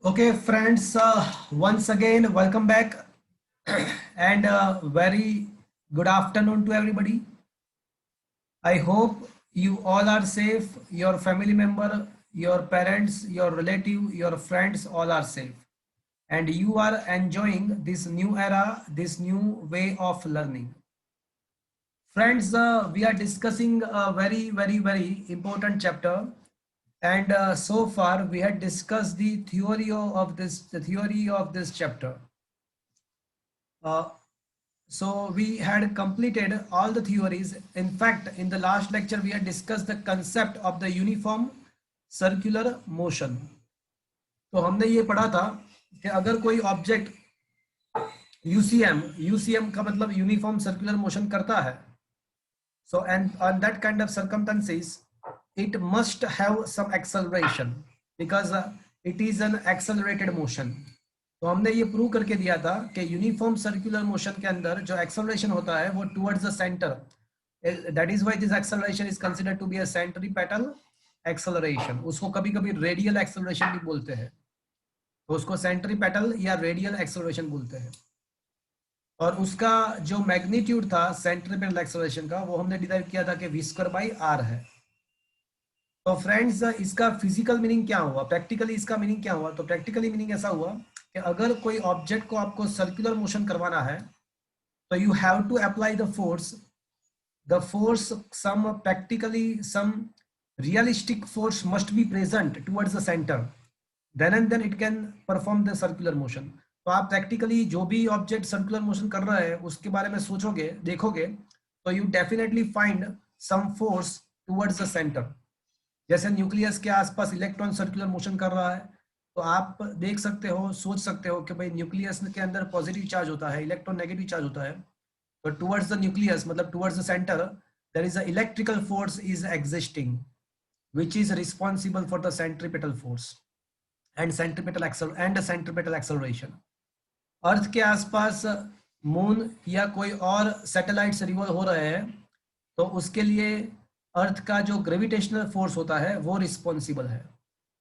Okay, friends, once again, welcome back and very good afternoon to everybody. I hope you all are safe, your family member, your parents, your relative, your friends, all are safe. And you are enjoying this new era, this new way of learning. Friends, we are discussing a very important chapter. And so far, we had discussed the theory of this chapter. Uh, so we had completed all the theories. In fact, in the last lecture, we had discussed the concept of the uniform circular motion. तो हमने ये पढ़ा था कि अगर कोई object UCM का मतलब यूनिफॉर्म सर्कुलर मोशन करता है, so and on that kind of circumstances, it must have some acceleration because it is an accelerated motion. तो हमने ये प्रूव करके दिया था कि यूनिफॉर्म सर्कुलर मोशन के अंदर जो एक्सेलरेशन होता है वो towards the centre, that is why this acceleration is considered to be a centripetal acceleration. उसको कभी कभी रेडियल एक्सेलरेशन भी बोलते हैं, तो उसको सेंट्रीपेटल या रेडियल एक्सेलरेशन बोलते हैं. और उसका जो मैग्नीट्यूड था सेंट्रीपेटल एक्सेलरेशन का, वो हमने डिराइव किया था कि v²/r है. तो फ्रेंड्स, इसका फिजिकल मीनिंग क्या हुआ, प्रैक्टिकली इसका मीनिंग क्या हुआ? तो प्रैक्टिकली मीनिंग ऐसा हुआ कि अगर कोई ऑब्जेक्ट को आपको सर्कुलर मोशन करवाना है तो you have to apply the force some practically some realistic force must be present towards the centre, then and then it can perform the circular motion. तो आप प्रैक्टिकली जो भी ऑब्जेक्ट सर्कुलर मोशन कर रहा है उसके बारे में सोचोगे, देखोगे, तो you definitely find some force towards the centre. जैसे न्यूक्लियस के आसपास इलेक्ट्रॉन सर्कुलर मोशन कर रहा है, तो आप देख सकते हो, सोच सकते हो कि भाई न्यूक्लियस के अंदर पॉजिटिव चार्ज होता है, इलेक्ट्रॉन नेगेटिव चार्ज होता है. तो टुवर्ड्स द न्यूक्लियस मतलब towards the centre there is a electrical force is existing which is responsible for the centripetal force and centripetal acceleration. अर्थ के आसपास मून या कोई और सैटेलाइट से रिवॉल्व हो रहे हैं, तो उसके लिए अर्थ का जो ग्रेविटेशनल फोर्स होता है वो रिस्पॉन्सिबल है.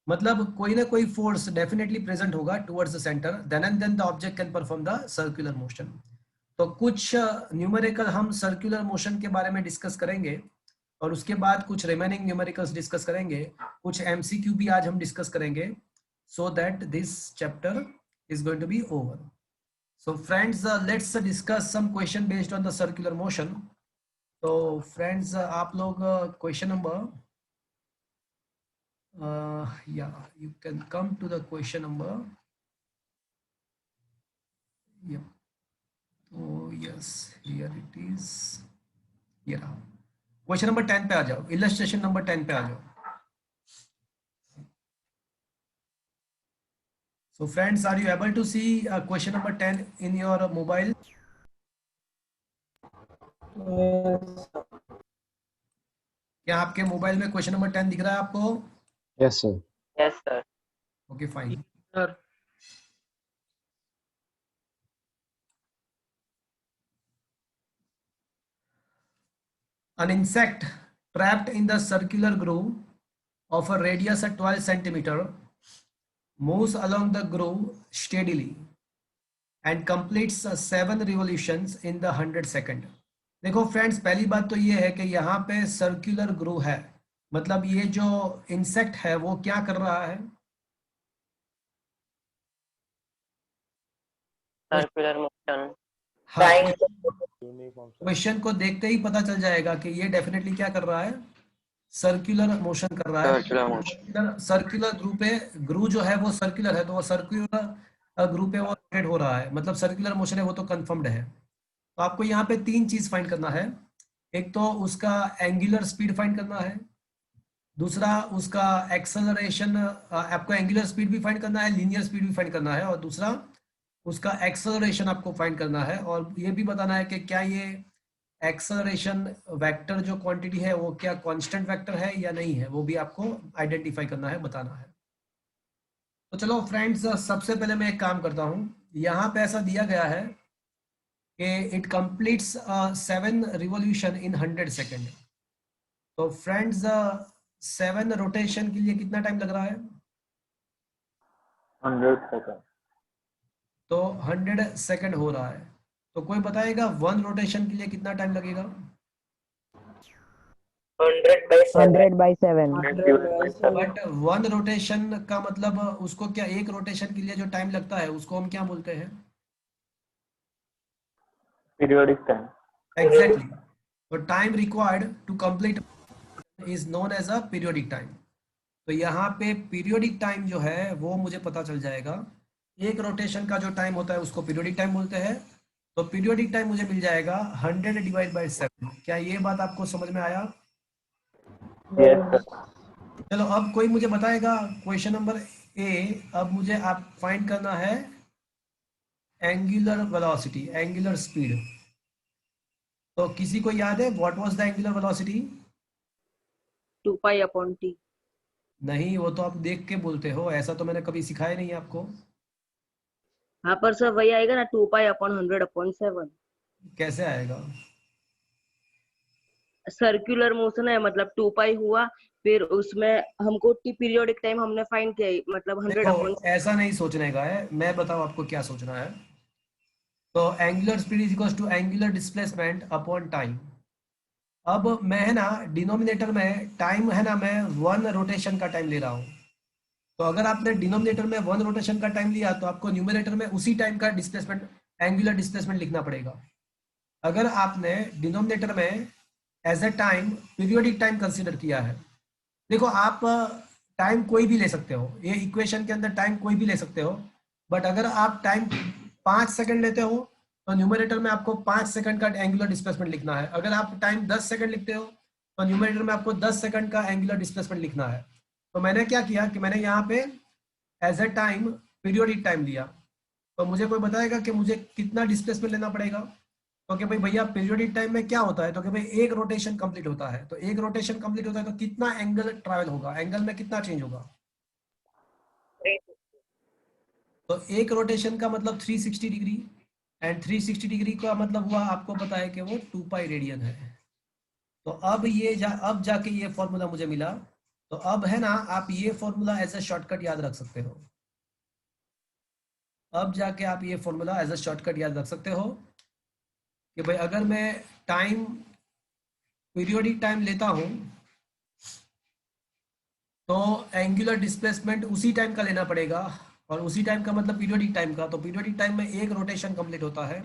मतलब कोई ना कोई फोर्स डेफिनेटली प्रेजेंट होगा towards the centre, then and then the object can perform the circular motion. तो कुछ न्यूमेरिकल हम सर्कुलर मोशन के बारे में डिस्कस करेंगे और उसके बाद कुछ रिमेनिंग न्यूमेरिकल्स डिस्कस करेंगे, कुछ एमसीक्यू भी आज हम डिस्कस करेंगे, so that this chapter is going to be over. So friends, let's discuss some question based on the circular motion. तो friends, आप लोग question number, yeah, you can come to the question number. Yeah. Oh yes, here it is. Here. Question number 10 पे आ जाओ, illustration number 10 पे आ जाओ. So friends, are you able to see question number 10 in your mobile? क्या आपके mobile में question number 10 दिख रहा है आपको? Yes, sir. Yes, sir. Okay, fine. Sir. An insect trapped in the circular groove of a radius at 12 centimeter moves along the groove steadily and completes 7 revolutions in the 100 second. देखो friends, पहली बात तो ये है कि यहाँ पे circular groove है, मतलब ये जो इंसेक्ट है वो क्या कर रहा है? Circular motion. हाँ, क्वेश्चन को देखते ही पता चल जाएगा कि ये डेफिनेटली क्या कर रहा है, सर्कुलर मोशन कर रहा है. सर्कुलर ग्रू पे, ग्रू जो है वो सर्कुलर है, तो वो सर्कुलर ग्रू पे वो रोटेट हो रहा है, मतलब सर्कुलर मोशन है, वो तो कंफर्म्ड है. तो आपको यहाँ पे 3 चीज फाइंड करना है. एक तो उसका एंगुलर स्पीड फाइंड करना है, दूसरा उसका एक्सेलरेशन, आपको एंगुलर स्पीड भी फाइंड करना है, लीनियर स्पीड भी फाइंड करना है, और दूसरा उसका एक्सेलरेशन आपको फाइंड करना है. और ये भी बताना है कि क्या ये एक्सेलरेशन वेक्टर जो क्वांटिटी है वो क्या कांस्टेंट वेक्टर है या नहीं है, वो भी आपको आइडेंटिफाई करना है, बताना है. तो चलो फ्रेंड्स, सबसे पहले मैं एक काम करता हूँ. यहाँ पे ऐसा दिया गया है कि it completes 7 revolution in 100 second. तो फ्रेंड्स, 7 रोटेशन के लिए कितना टाइम लग रहा है? 100 सेकंड। तो 100 सेकंड हो रहा है। तो कोई बताएगा वन रोटेशन के लिए कितना टाइम लगेगा? 100/7. 100/7. बट वन रोटेशन का मतलब उसको क्या, एक रोटेशन के लिए जो टाइम लगता है उसको हम क्या बोलते हैं? Periodic time. एग्जैक्टली। तो time required to complete is known as a periodic time. तो यहाँ पे पीरियोडिक टाइम जो है वो मुझे पता चल जाएगा। एक रोटेशन का जो टाइम होता है उसको पीरियोडिक टाइम बोलते हैं। तो पीरियोडिक टाइम मुझे मिल जाएगा 100/7। क्या ये बात आपको समझ में आया? Yes sir. चलो अब कोई मुझे बताएगा क्वेश्चन नंबर ए। अब मुझे आप फाइंड करना है एंगुलर वेलोसिटी, एंगुलर स्पीड। तो किसी को याद है what was the angular velocity? 2π/t। नहीं, वो तो आप देख के बोलते हो, ऐसा तो मैंने कभी सिखाया नहीं है आपको। हाँ पर सर वही आएगा ना, 2π/100/7। कैसे आएगा? सर्कुलर मोशन है, मतलब 2π हुआ, फिर उसमें हमको पीरियोडिक टाइम हमने फाइंड किया, मतलब देखो 100/7। ऐसा नहीं सोचने का है, मैं बताऊं आपको क्या सोचना है। तो angular speed is equals to angular displacement upon time. अब मैं है ना डिनोमिनेटर में टाइम है ना, मैं वन रोटेशन का टाइम ले रहा हूँ। तो अगर आपने डिनोमिनेटर में वन रोटेशन का टाइम लिया तो आपको न्यूमरेटर में उसी टाइम का डिस्प्लेसमेंट, एंगुलर डिस्प्लेसमेंट लिखना पड़ेगा। अगर आपने डिनोमिनेटर में as a time periodic time consider किया है, देखो आप टाइम कोई भी ले सकते हो, ये इक्वेशन के अंदर टाइम कोई भी ले सकते हो। बट अगर आप टाइम 5 सेकंड लेते हो तो न्यूमरेटर में आपको 5 सेकंड का एंगुलर डिस्प्लेसमेंट लिखना है। अगर आप टाइम 10 सेकंड लिखते हो तो न्यूमरेटर में आपको 10 सेकंड का एंगुलर डिस्प्लेसमेंट लिखना है। तो मैंने क्या किया कि मैंने यहाँ पे as a time periodic time लिया। तो मुझे कोई बताएगा कि मुझे कितना डिस्प्लेसमेंट लेना पड़ेगा? तो कि भाई भैया पीरियोडिक टाइम में क्या होता है, तो कि भाई एक रोटेशन कंप्लीट होता है, तो एक रोटेशन कंप्लीट होता है तो कितना एंगल ट्रैवल होगा, एंगल में कितना चेंज होगा? तो एक रोटेशन का मतलब 360 डिग्री, एंड 360 डिग्री का मतलब हुआ आपको पता है कि वो 2π रेडियन है। तो अब अब जाके ये फॉर्मूला मुझे मिला। तो अब है ना आप ये फॉर्मूला एज ए शॉर्टकट याद रख सकते हो। अब जाके आप ये फॉर्मूला एज ए शॉर्टकट याद रख सकते हो कि भाई अगर मैं टाइम पीरियोडिक टाइम लेता हूं तो एंगुलर डिस्प्लेसमेंट उसी टाइम का लेना पड़ेगा। और उसी टाइम का मतलब पीरियोडिक टाइम का, तो पीरियोडिक टाइम में एक रोटेशन कंप्लीट होता है।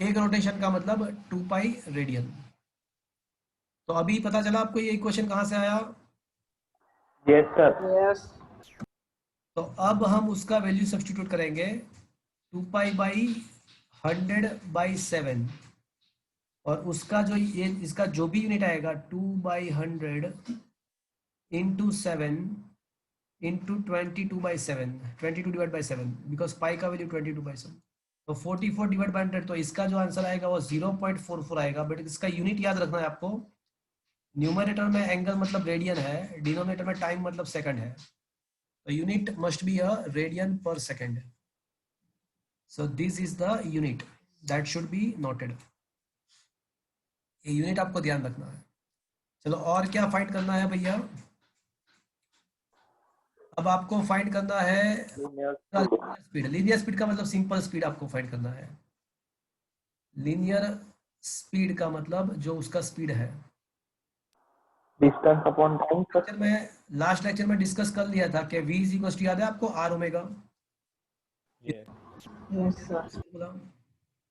एक रोटेशन का मतलब 2π रेडियन। तो अभी पता चला आपको ये इक्वेशन कहाँ से आया? Yes sir. तो अब हम उसका वैल्यू सब्स्टिट्यूट करेंगे 2π/100/7। और उसका जो ये इसका जो भी यूनिट आएगा 2/100 इंटू 7 इंटू 22/7, 22/7, बिकॉज पाई का वैल्यू 22/7। तो 44/100। तो इसका जो आंसर आएगा वो 0.44 आएगा। बट इसका यूनिट याद रखना है आपको। न्यूमरेटर में एंगल मतलब रेडियन है, डिनोमिनेटर में टाइम मतलब सेकंड है। तो unit must be a radian per second. So this is the unit that should be noted. ये यूनिट आपको ध्यान रखना है। चलो और क्या फाइंड करना है भैया? अब आपको फाइंड करना है लीनियर स्पीड। लीनियर स्पीड का मतलब सिंपल स्पीड आपको फाइंड करना है। लीनियर स्पीड का मतलब जो उसका स्पीड है। Distance upon time sir. Lecture में लास्ट लेक्चर में डिस्कस कर लिया था कि v इज इक्वल टू, याद है आपको, R omega.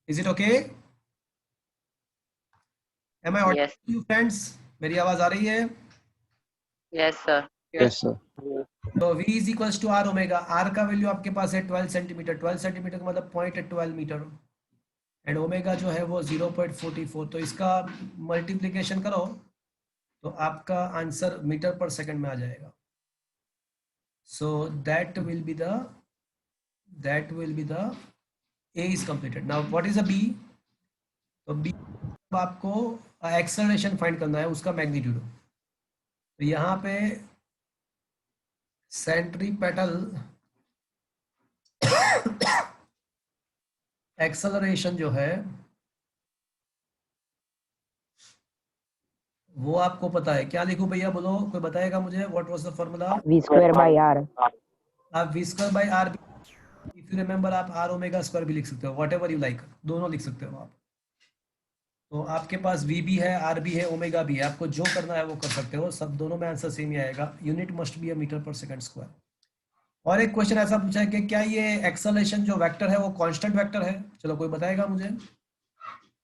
Is it okay? Am I Yes. Audible you friends? मेरी आवाज आ रही है? Yes, sir. Yes, sir. तो v is equal to R omega. R का वैल्यू आपके पास है 12 सेंटीमीटर। 12 सेंटीमीटर का मतलब 0.12 मीटर। एंड ओमेगा जो है वो 0.44। तो इसका मल्टीप्लीकेशन करो तो आपका आंसर मीटर पर सेकंड में आ जाएगा। So that will be the A is completed. Now what is a B? तो B आपको एक्सेलरेशन फाइंड करना है, उसका मैग्नीट्यूड। तो यहाँ पे सेंट्रीपेटल एक्सेलरेशन जो है वो आपको पता है। क्या लिखूं भैया, बोलो, कोई बताएगा मुझे? What was the formula? V²/R। आप v square by R, if you remember आप आर ओमेगा स्क्वायर भी लिख सकते हो, वॉट एवर यू लाइक, दोनों लिख सकते हो आप। तो आपके पास v भी है, r भी है, ओमेगा भी है, आपको जो करना है वो कर सकते हो, सब दोनों में आंसर सेम ही आएगा। Unit must be a metre per second square. और एक क्वेश्चन ऐसा पूछा है कि क्या ये एक्सेलरेशन जो वेक्टर है वो कांस्टेंट वेक्टर है? चलो कोई बताएगा मुझे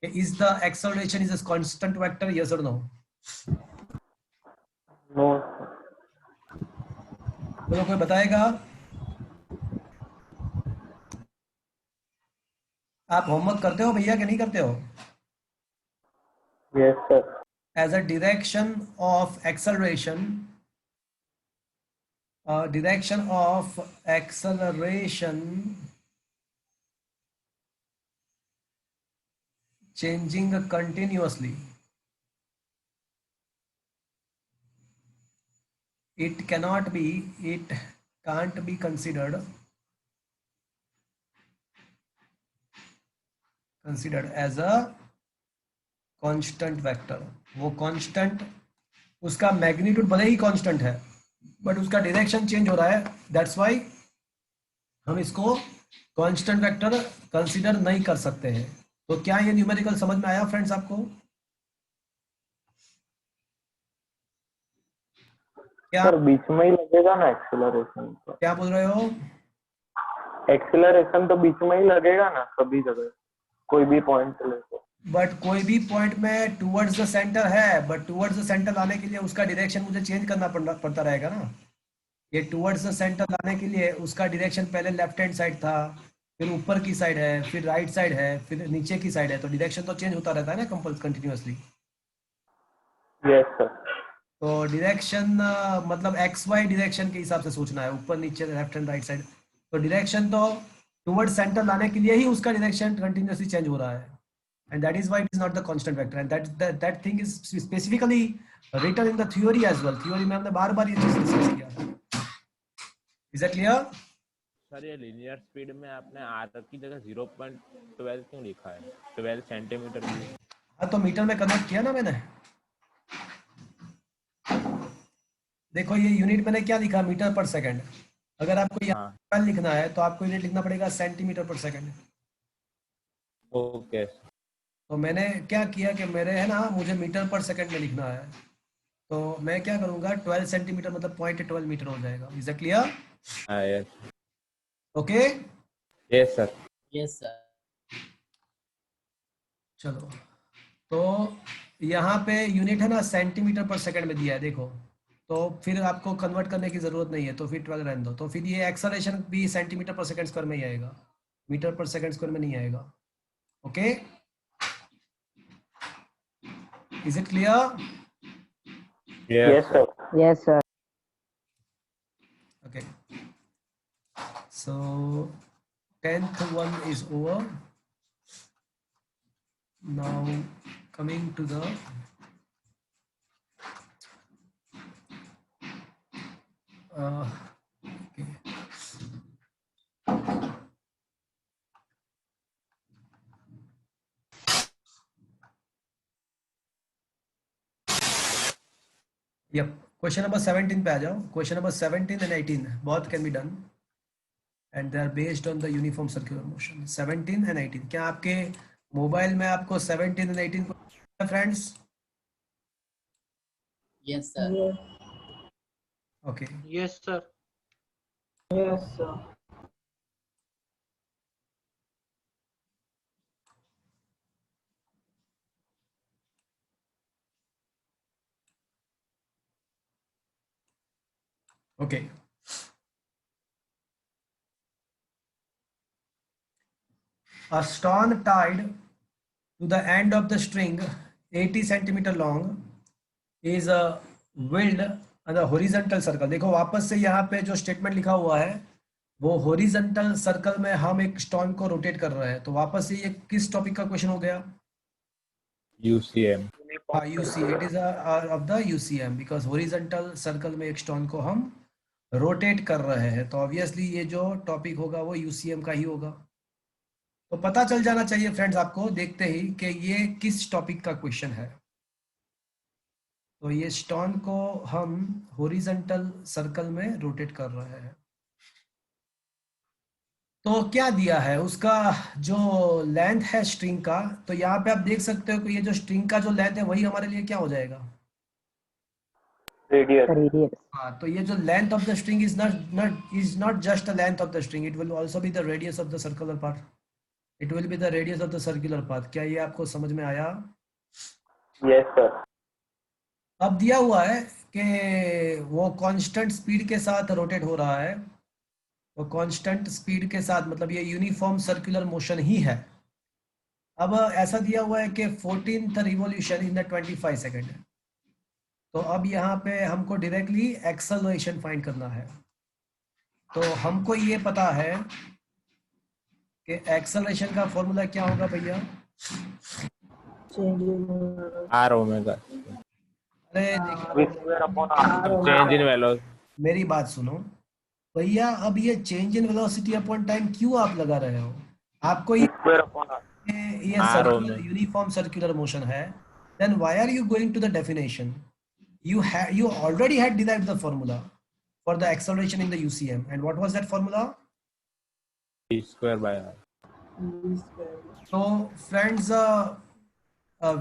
कि is the acceleration is a constant vector, yes और नो? नो। चलो कोई बताएगा। आप होमवर्क करते हो भैया कि नहीं करते हो? Yes sir. As a direction of acceleration, direction of acceleration changing continuously, it can't be considered as a constant vector। वो constant, उसका मैग्नीट्यूड भले ही कांस्टेंट है बट उसका डायरेक्शन चेंज हो रहा है, दैट्स वाई हम इसको कांस्टेंट वेक्टर कंसीडर नहीं कर सकते हैं। तो क्या ये न्यूमेरिकल समझ में आया फ्रेंड्स आपको? क्या सर बीच में ही लगेगा ना एक्सेलरेशन तो? क्या बोल रहे हो? एक्सेलरेशन तो बीच में ही लगेगा ना सभी जगह, कोई भी पॉइंट से लेके? बट कोई भी पॉइंट में टुवर्ड्स द सेंटर है, बट टुवर्ड्स द सेंटर लाने के लिए उसका डायरेक्शन मुझे चेंज करना पड़ता रहेगा ना। ये टुवर्ड्स द सेंटर लाने के लिए उसका डायरेक्शन पहले लेफ्ट हैंड साइड था, फिर ऊपर की साइड है, फिर राइट साइड है, फिर नीचे की साइड है, तो डायरेक्शन तो चेंज होता रहता है ना कंटिन्यूअसली। Yes sir. तो डायरेक्शन मतलब एक्स वाई डायरेक्शन के हिसाब से सोचना है, ऊपर नीचे लेफ्ट हैंड राइट साइड। तो डायरेक्शन तो टुवर्ड्स सेंटर लाने के लिए ही उसका डायरेक्शन कंटिन्यूअसली चेंज हो रहा है, and that is why it is not the constant vector, and that thing is specifically written in the theory as well। theory में हमने बार बार ये चीज डिस्कस किया है। is that clear? सर ये लीनियर स्पीड में आपने आर की जगह 0.12 क्यों लिखा है? 12 सेंटीमीटर की। हाँ तो मीटर में कन्वर्ट किया ना मैंने। देखो ये यूनिट मैंने क्या लिखा, मीटर पर सेकंड। अगर आपको यहाँ हाँ लिखना है तो आपको यूनिट लिखना पड़ेगा सेंटीमीटर पर सेकंड। ओके। तो मैंने क्या किया कि मेरे है ना, मुझे मीटर पर सेकंड में लिखना है, तो मैं क्या करूंगा 12 सेंटीमीटर मतलब 0.12 मीटर हो जाएगा। Is that clear? हाँ yes. Okay yes sir. Yes sir. चलो, तो यहाँ पे यूनिट है ना सेंटीमीटर पर सेकंड में दिया है, देखो। तो फिर आपको कन्वर्ट करने की जरूरत नहीं है, तो फिर 12 रहने दो। तो फिर ये एक्सेलरेशन भी सेंटीमीटर पर सेकंड स्क्वायर में ही आएगा, मीटर पर सेकंड स्क्वायर में नहीं आएगा। Okay, is it clear? Yes sir. Yes, sir. Okay, so 10th one is over. Now coming to the okay. Yep, question number 17 पे आ जाओ। question number 17 and 18 both can be done and they are based on the uniform circular motion। 17 and 18 क्या आपके mobile में आपको 17 and 18 friends? Yes sir. Okay, Yes, sir. Okay. A stone tied to the end of the string 80 centimeter long is a willed on the horizontal circle। देखो वापस से यहाँ पे जो स्टेटमेंट लिखा हुआ है वो हॉरिजॉन्टल सर्कल में हम एक स्टोन को रोटेट कर रहे हैं। तो वापस से ये किस टॉपिक का क्वेश्चन हो गया? यूसीएम। हाँ, UC, it is of the UCM because horizontal circle में एक स्टोन को हम रोटेट कर रहे हैं। तो ऑब्वियसली ये जो टॉपिक होगा वो यूसीएम का ही होगा। तो पता चल जाना चाहिए फ्रेंड्स आपको देखते ही कि ये किस टॉपिक का क्वेश्चन है। तो ये स्टोन को हम हॉरिजॉन्टल सर्कल में रोटेट कर रहे हैं। तो क्या दिया है उसका जो लेंथ है स्ट्रिंग का, तो यहाँ पे आप देख सकते हो कि ये जो स्ट्रिंग का जो लेंथ है वही हमारे लिए क्या हो जाएगा। रेडियस। हाँ, तो ये जो length of the string is not just the length of the string, it will also be the radius of the circular path. It will be the radius of the circular path. क्या ये आपको समझ में आया? Yes sir. अब दिया हुआ है कि वो कांस्टेंट स्पीड के साथ रोटेट हो रहा है, वो कांस्टेंट स्पीड के साथ, मतलब ये यूनिफॉर्म सर्कुलर मोशन ही है। अब ऐसा दिया हुआ है कि 14th revolution in the 25 second. तो अब यहाँ पे हमको डायरेक्टली एक्सेलरेशन फाइंड करना है। तो हमको ये पता है कि एक्सेलरेशन का फॉर्मूला क्या होगा भैया? R omega. अरे देखिए, V square upon R. Change in velocity. मेरी बात सुनो भैया। अब ये change in velocity upon time क्यों आप लगा रहे हो? आपको वी स्क्वायर अपॉन आर। ये R circular omega. Uniform circular motion है, then why are you going to the definition? You already had derived the formula for the acceleration in the UCM, and what was that formula? V square by R. So friends,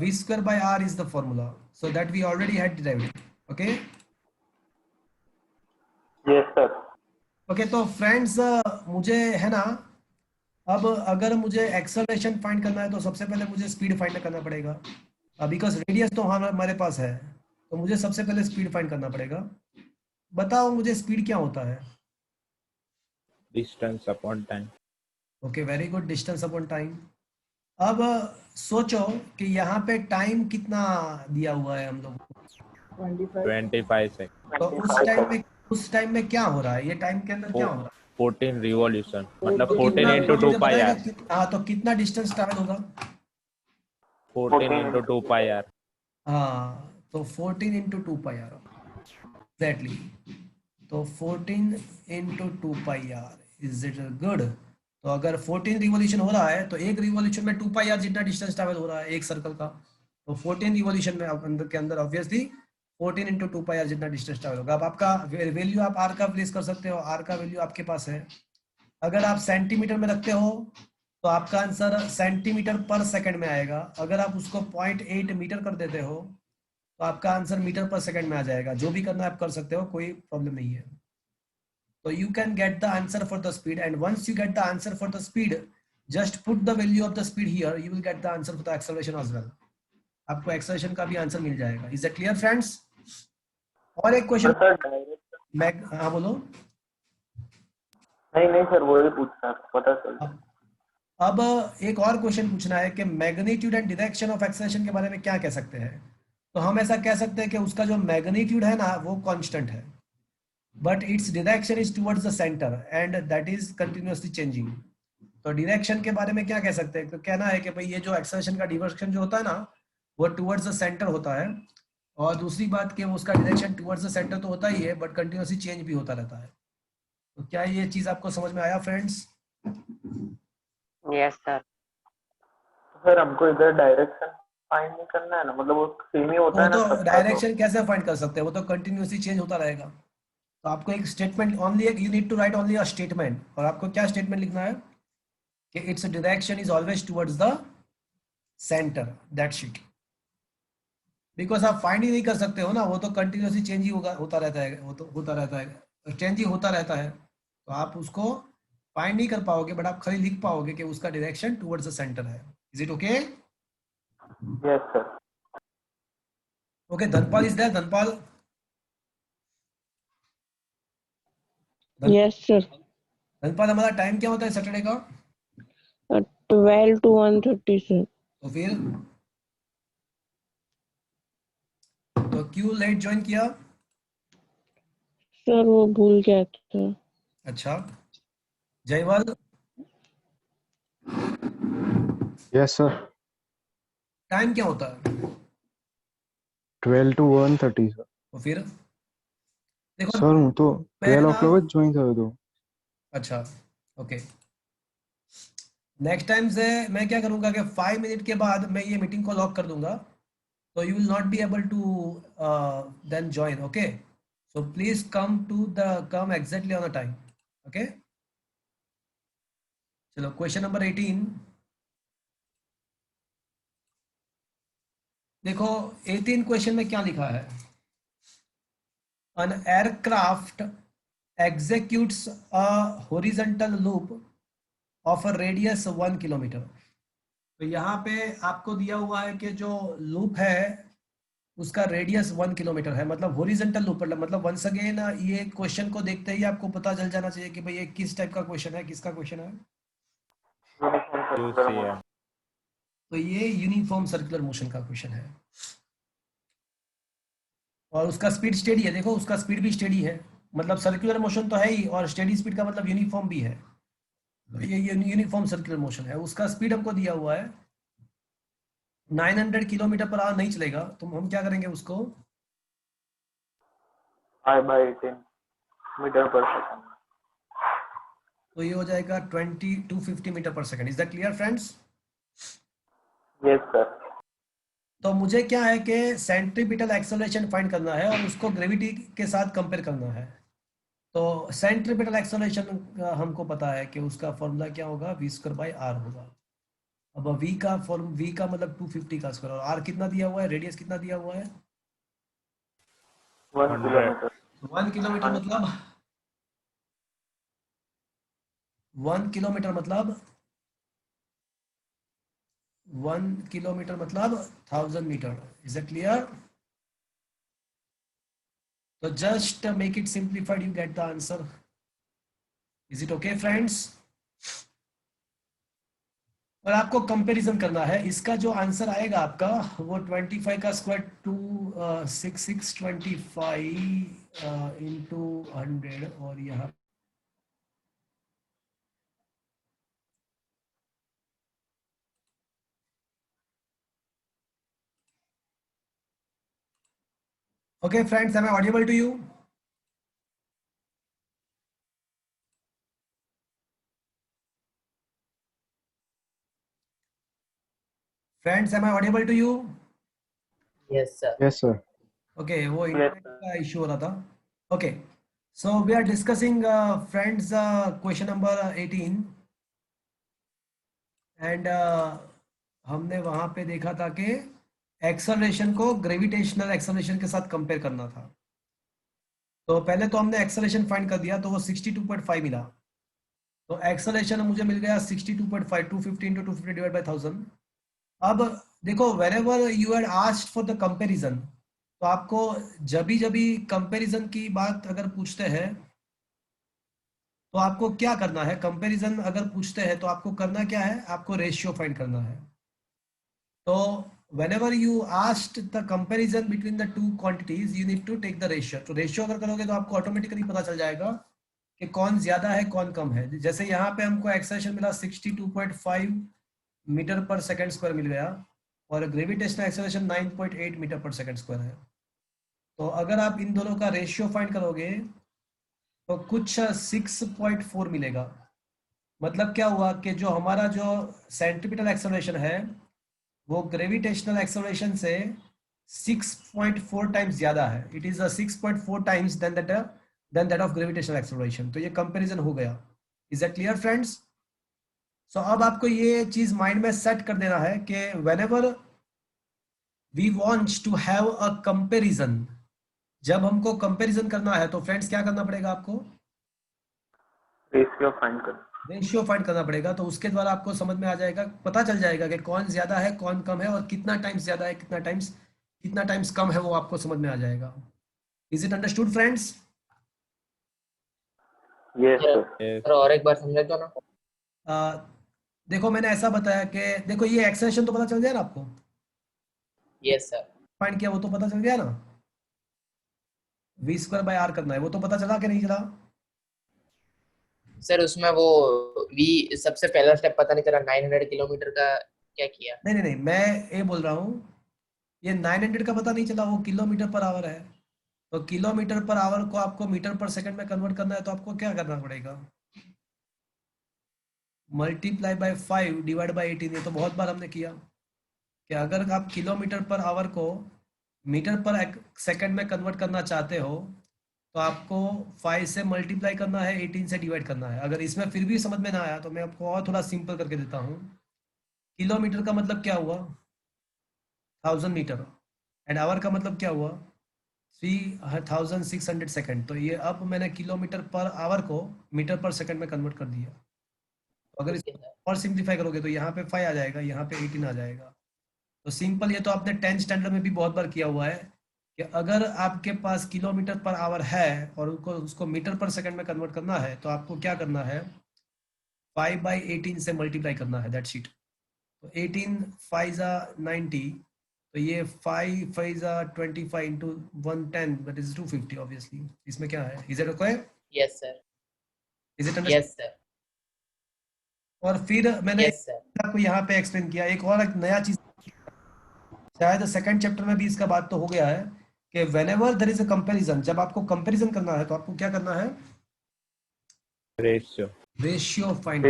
V square by R is the formula, so that we already had derived it. Okay. Yes sir. Okay, तो friends, मुझे है ना, अब अगर मुझे acceleration find करना है तो सबसे पहले मुझे स्पीड फाइंड करना पड़ेगा, बिकॉज रेडियस तो हमारे पास है, तो मुझे सबसे पहले स्पीड फाइंड करना पड़ेगा। बताओ मुझे स्पीड क्या होता है? Distance upon time. Okay, very good, distance upon time. अब सोचो कि यहाँ पे टाइम कितना दिया हुआ है हम लोग को, 25 सेकंड। तो उस टाइम में क्या हो रहा है, ये टाइम के अंदर क्या हो रहा है? 14 रिवॉल्यूशन, मतलब तो 14 into 2 मुझे pi बताएगा r. हाँ, तो कितना डिस्टेंस ट्रैवल होगा? 14 into 2 pi r. हाँ, तो 14 इंटू 2 पाई आर, एग्जैक्टली। तो 14 into 2 pi R, is it good? तो अगर 14 रिवॉल्यूशन हो रहा है तो एक रिवॉल्यूशन में 2 पाई आर जितना डिस्टेंस ट्रैवल हो रहा है एक सर्कल का, तो 14 रिवॉल्यूशन में अंदर के अंदर ऑब्वियसली 14 इंटू 2 पाई आर जितना डिस्टेंस ट्रैवल होगा। अब आपका वैल्यू आप आर का प्लेस कर सकते हो, आर का वैल्यू आपके पास है। अगर आप सेंटीमीटर में रखते हो तो आपका आंसर सेंटीमीटर पर सेकंड में आएगा। अगर आप उसको 0.8 मीटर कर देते हो तो आपका आंसर मीटर पर सेकंड में आ जाएगा। जो भी करना है आप कर सकते हो, कोई प्रॉब्लम नहीं है। तो you can get the answer for the speed, and once you get the answer for the speed, just put the value of the speed here, you will get the answer for the acceleration as well. आपको acceleration का भी answer मिल जाएगा। Is that clear friends? और एक question sir direct मैं, हाँ बोलो। नहीं सर, वही पूछना पता चल। अब एक और क्वेश्चन पूछना है कि magnitude and direction of acceleration के बारे में क्या कह सकते हैं। तो हम ऐसा कह सकते हैं कि उसका जो मैग्नीट्यूड है ना वो कांस्टेंट है, but its direction is towards the center and that is continuously changing. तो डायरेक्शन के बारे में क्या कह सकते हैं? तो कहना है कि भाई ये जो एक्सेलरेशन का डायरेक्शन जो होता है ना वो टुवर्ड्स द सेंटर होता है, और दूसरी बात कि उसका डायरेक्शन टुवर्ड्स द सेंटर तो होता ही है बट कंटिन्यूसली चेंज भी होता रहता है। तो क्या ये चीज आपको समझ में आया फ्रेंड्स? Yes, sir. सर हमको इधर डायरेक्शन फाइंड नहीं करना है ना, मतलब वो सेम ही होता है ना तो सबका, डायरेक्शन कैसे फाइंड कर सकते हैं? वो तो कंटिन्यूसली चेंज होता रहेगा। तो आपको एक statement only, you need to write only a statement, और आपको क्या स्टेटमेंट लिखना है कि it's direction is always towards the centre, that's it. Because आप फाइंड ही नहीं कर सकते हो ना, वो तो कंटिन्यूसली चेंज ही होता रहता है, वो तो होता रहता है, चेंज ही होता रहता है। तो आप उसको फाइंड नहीं कर पाओगे, बट आप खाली लिख पाओगे कि उसका डायरेक्शन टुवर्ड्स द सेंटर है। Is it okay? Yes sir. Okay, Dhanpal is there? Dhanpal, yes sir. Dhanpal, हमारा टाइम क्या होता है सैटरडे का? 12 to 1:30 सर। तो फिर तो क्यों लेट ज्वाइन किया? सर वो भूल गया था। अच्छा, जयवल, यस सर। टाइम क्या होता है? 12 to 1:30 सर। तो फिर देखो सर હું તો मैं 12 ना, o'clock જ join થયો હતો। अच्छा ओके, नेक्स्ट टाइम से मैं क्या करूंगा कि 5 मिनट के बाद मैं ये मीटिंग को लॉक कर दूंगा, तो you will not be able to then join. Okay, so please come exactly on the time. Okay, चलो क्वेश्चन नंबर 18 देखो। 18 क्वेश्चन में क्या लिखा है? An aircraft executes a horizontal loop of a radius 1 kilometre. तो यहाँ पे आपको दिया हुआ है कि जो लूप है उसका रेडियस 1 किलोमीटर है, मतलब हॉरिजॉन्टल लूप, मतलब वंस अगेन ये क्वेश्चन को देखते ही आपको पता चल जाना चाहिए कि भाई ये किस टाइप का क्वेश्चन है, किसका क्वेश्चन है। यूनिफॉर्म जो सर्कुलर सी है मोशन। तो ये यूनिफॉर्म सर्कुलर मोशन का क्वेश्चन है और उसका स्पीड स्टेडी है। देखो उसका स्पीड भी स्टेडी है, मतलब सर्कुलर मोशन तो है ही और स्टेडी स्पीड का मतलब यूनिफॉर्म भी है। तो ये यूनिफॉर्म सर्कुलर मोशन है। उसका स्पीड हमको दिया हुआ है 900 किलोमीटर पर आवर नहीं चलेगा, तो हम क्या करेंगे उसको I/18 मीटर पर सेकंड। तो ये हो जाएगा 250 metre per second. Is that clear friends? Yes sir. तो मुझे क्या है कि सेंट्रीपिटल एक्सेलरेशन फाइंड करना है और उसको ग्रेविटी के साथ कंपेयर करना है। तो सेंट्रीपिटल एक्सेलरेशन हमको पता है कि उसका फॉर्मूला क्या होगा, v²/r होगा। अब v का मतलब 250 का स्क्वायर और r कितना दिया हुआ है, रेडियस कितना दिया हुआ है 1 किलोमीटर। 1 किलोमीटर मतलब 1 किलोमीटर मतलब 1 किलोमीटर मतलब 1000 metre. Is it clear? So just make it simplified, you get the answer. Is it okay friends? और आपको कंपैरिजन करना है। इसका जो आंसर आएगा आपका वो 25 का स्क्वायर 625 इंटू 100 और यहाँ okay friends, am I audible to you? Friends, am I audible to you? Yes, sir. Yes, sir. Okay, वो इंटरनेट का इशू हो रहा था। Okay, so we are discussing friends question number 18 and हमने वहां पे देखा था कि एक्सेलरेशन को ग्रेविटेशनल एक्सेलरेशन के साथ कंपेयर करना था। तो पहले तो हमने एक्सेलरेशन फाइंड कर दिया, तो वो 62.5 मिला। तो एक्सेलरेशन मुझे मिल गया 62.5, 250 into 250 डिवाइड बाय 1000। अब देखो wherever you had asked for the comparison, तो आपको जब भी कंपैरिजन की बात अगर पूछते हैं तो आपको क्या करना है, कंपैरिजन अगर पूछते हैं तो आपको करना क्या है, आपको रेशियो फाइंड करना है। तो whenever you asked the comparison between the two quantities, you need to take the ratio। तो रेशियो अगर करोगे तो आपको ऑटोमेटिकली पता चल जाएगा कि कौन ज्यादा है कौन कम है। जैसे यहाँ पे हमको एक्सेलरेशन मिला 62.5 मीटर पर सेकंड स्क्वायर मिल गया और gravitational acceleration 9.8 metre per second square है। तो अगर आप इन दोनों का रेशियो फाइंड करोगे तो कुछ 6.4 मिलेगा। मतलब क्या हुआ कि जो हमारा जो सेंट्रीपिटल एक्सेलरेशन है वो ग्रेविटेशनल एक्सेलरेशन से 6.4 टाइम्स ज्यादा है। It is 6.4 times than that of gravitational acceleration. तो ये कंपैरिजन हो गया। Is that clear friends? So अब आपको ये चीज माइंड में सेट कर देना है कि whenever we want to have a comparison, जब हमको कंपैरिजन करना है तो फ्रेंड्स क्या करना पड़ेगा, आपको रेशियो फाइंड कर। रेशियो फाइंड करना पड़ेगा। तो उसके द्वारा आपको समझ में आ जाएगा, पता चल जाएगा कि कौन ज्यादा है कौन कम है और कितना टाइम्स ज्यादा है कितना टाइम्स कम है, वो आपको समझ में आ जाएगा। Is it understood friends? Yes sir. Sir और एक बार समझा दो ना। देखो मैंने ऐसा बताया कि देखो ये एक्सेलरेशन तो पता चल गया ना आपको, यस सर। फाइंड किया वो तो पता चल गया ना, v²/r करना है वो तो पता चला कि नहीं चला? सर उसमें वो वी सबसे पहला स्टेप पता नहीं चला, 900 किलोमीटर का क्या किया। नहीं, मैं ये बोल रहा हूँ ये 900 का पता नहीं चला, वो किलोमीटर पर आवर है। तो किलोमीटर पर आवर को आपको मीटर पर सेकंड में कन्वर्ट करना है, तो आपको क्या करना पड़ेगा, मल्टीप्लाई बाय 5 डिवाइड बाय 18। ये तो बहुत बार हमने किया कि अगर आप किलोमीटर पर आवर को मीटर पर सेकंड में कन्वर्ट करना चाहते हो तो आपको 5 से मल्टीप्लाई करना है, 18 से डिवाइड करना है। अगर इसमें फिर भी समझ में ना आया तो मैं आपको और थोड़ा सिंपल करके देता हूँ। किलोमीटर का मतलब क्या हुआ? 1000 मीटर। एंड आवर का मतलब क्या हुआ? 3600 सेकंड। तो ये अब मैंने किलोमीटर पर आवर को मीटर पर सेकंड में कन्वर्ट कर दिया। अगर ओके इसको सर। और सिंप्लीफाई करोगे तो यहाँ पे 5 आ जाएगा, यहाँ पे 18 आ जाएगा। तो सिंपल, ये तो आपने 10 स्टैंडर्ड में भी बहुत बार किया हुआ है कि अगर आपके पास किलोमीटर पर आवर है और उसको उसको मीटर पर सेकंड में कन्वर्ट करना है तो आपको क्या करना है? 5/18 से मल्टीप्लाई करना है, दैट्स इट। तो 18 5 90, तो ये 5 5 25 इंटू 110, दैट इज 250 ऑब्वियसली। इसमें क्या है? Is it okay? Yes sir. Is it? Yes sir. और फिर मैंने यस सर। आपको यहाँ पे एक्सप्लेन किया एक और, एक नया चीज, शायद सेकंड चैप्टर में भी इसका बात तो हो गया है कि whenever there is a comparison, जब आपको कंपैरिजन करना है तो आपको क्या करना है? रेशियो। Ratio find.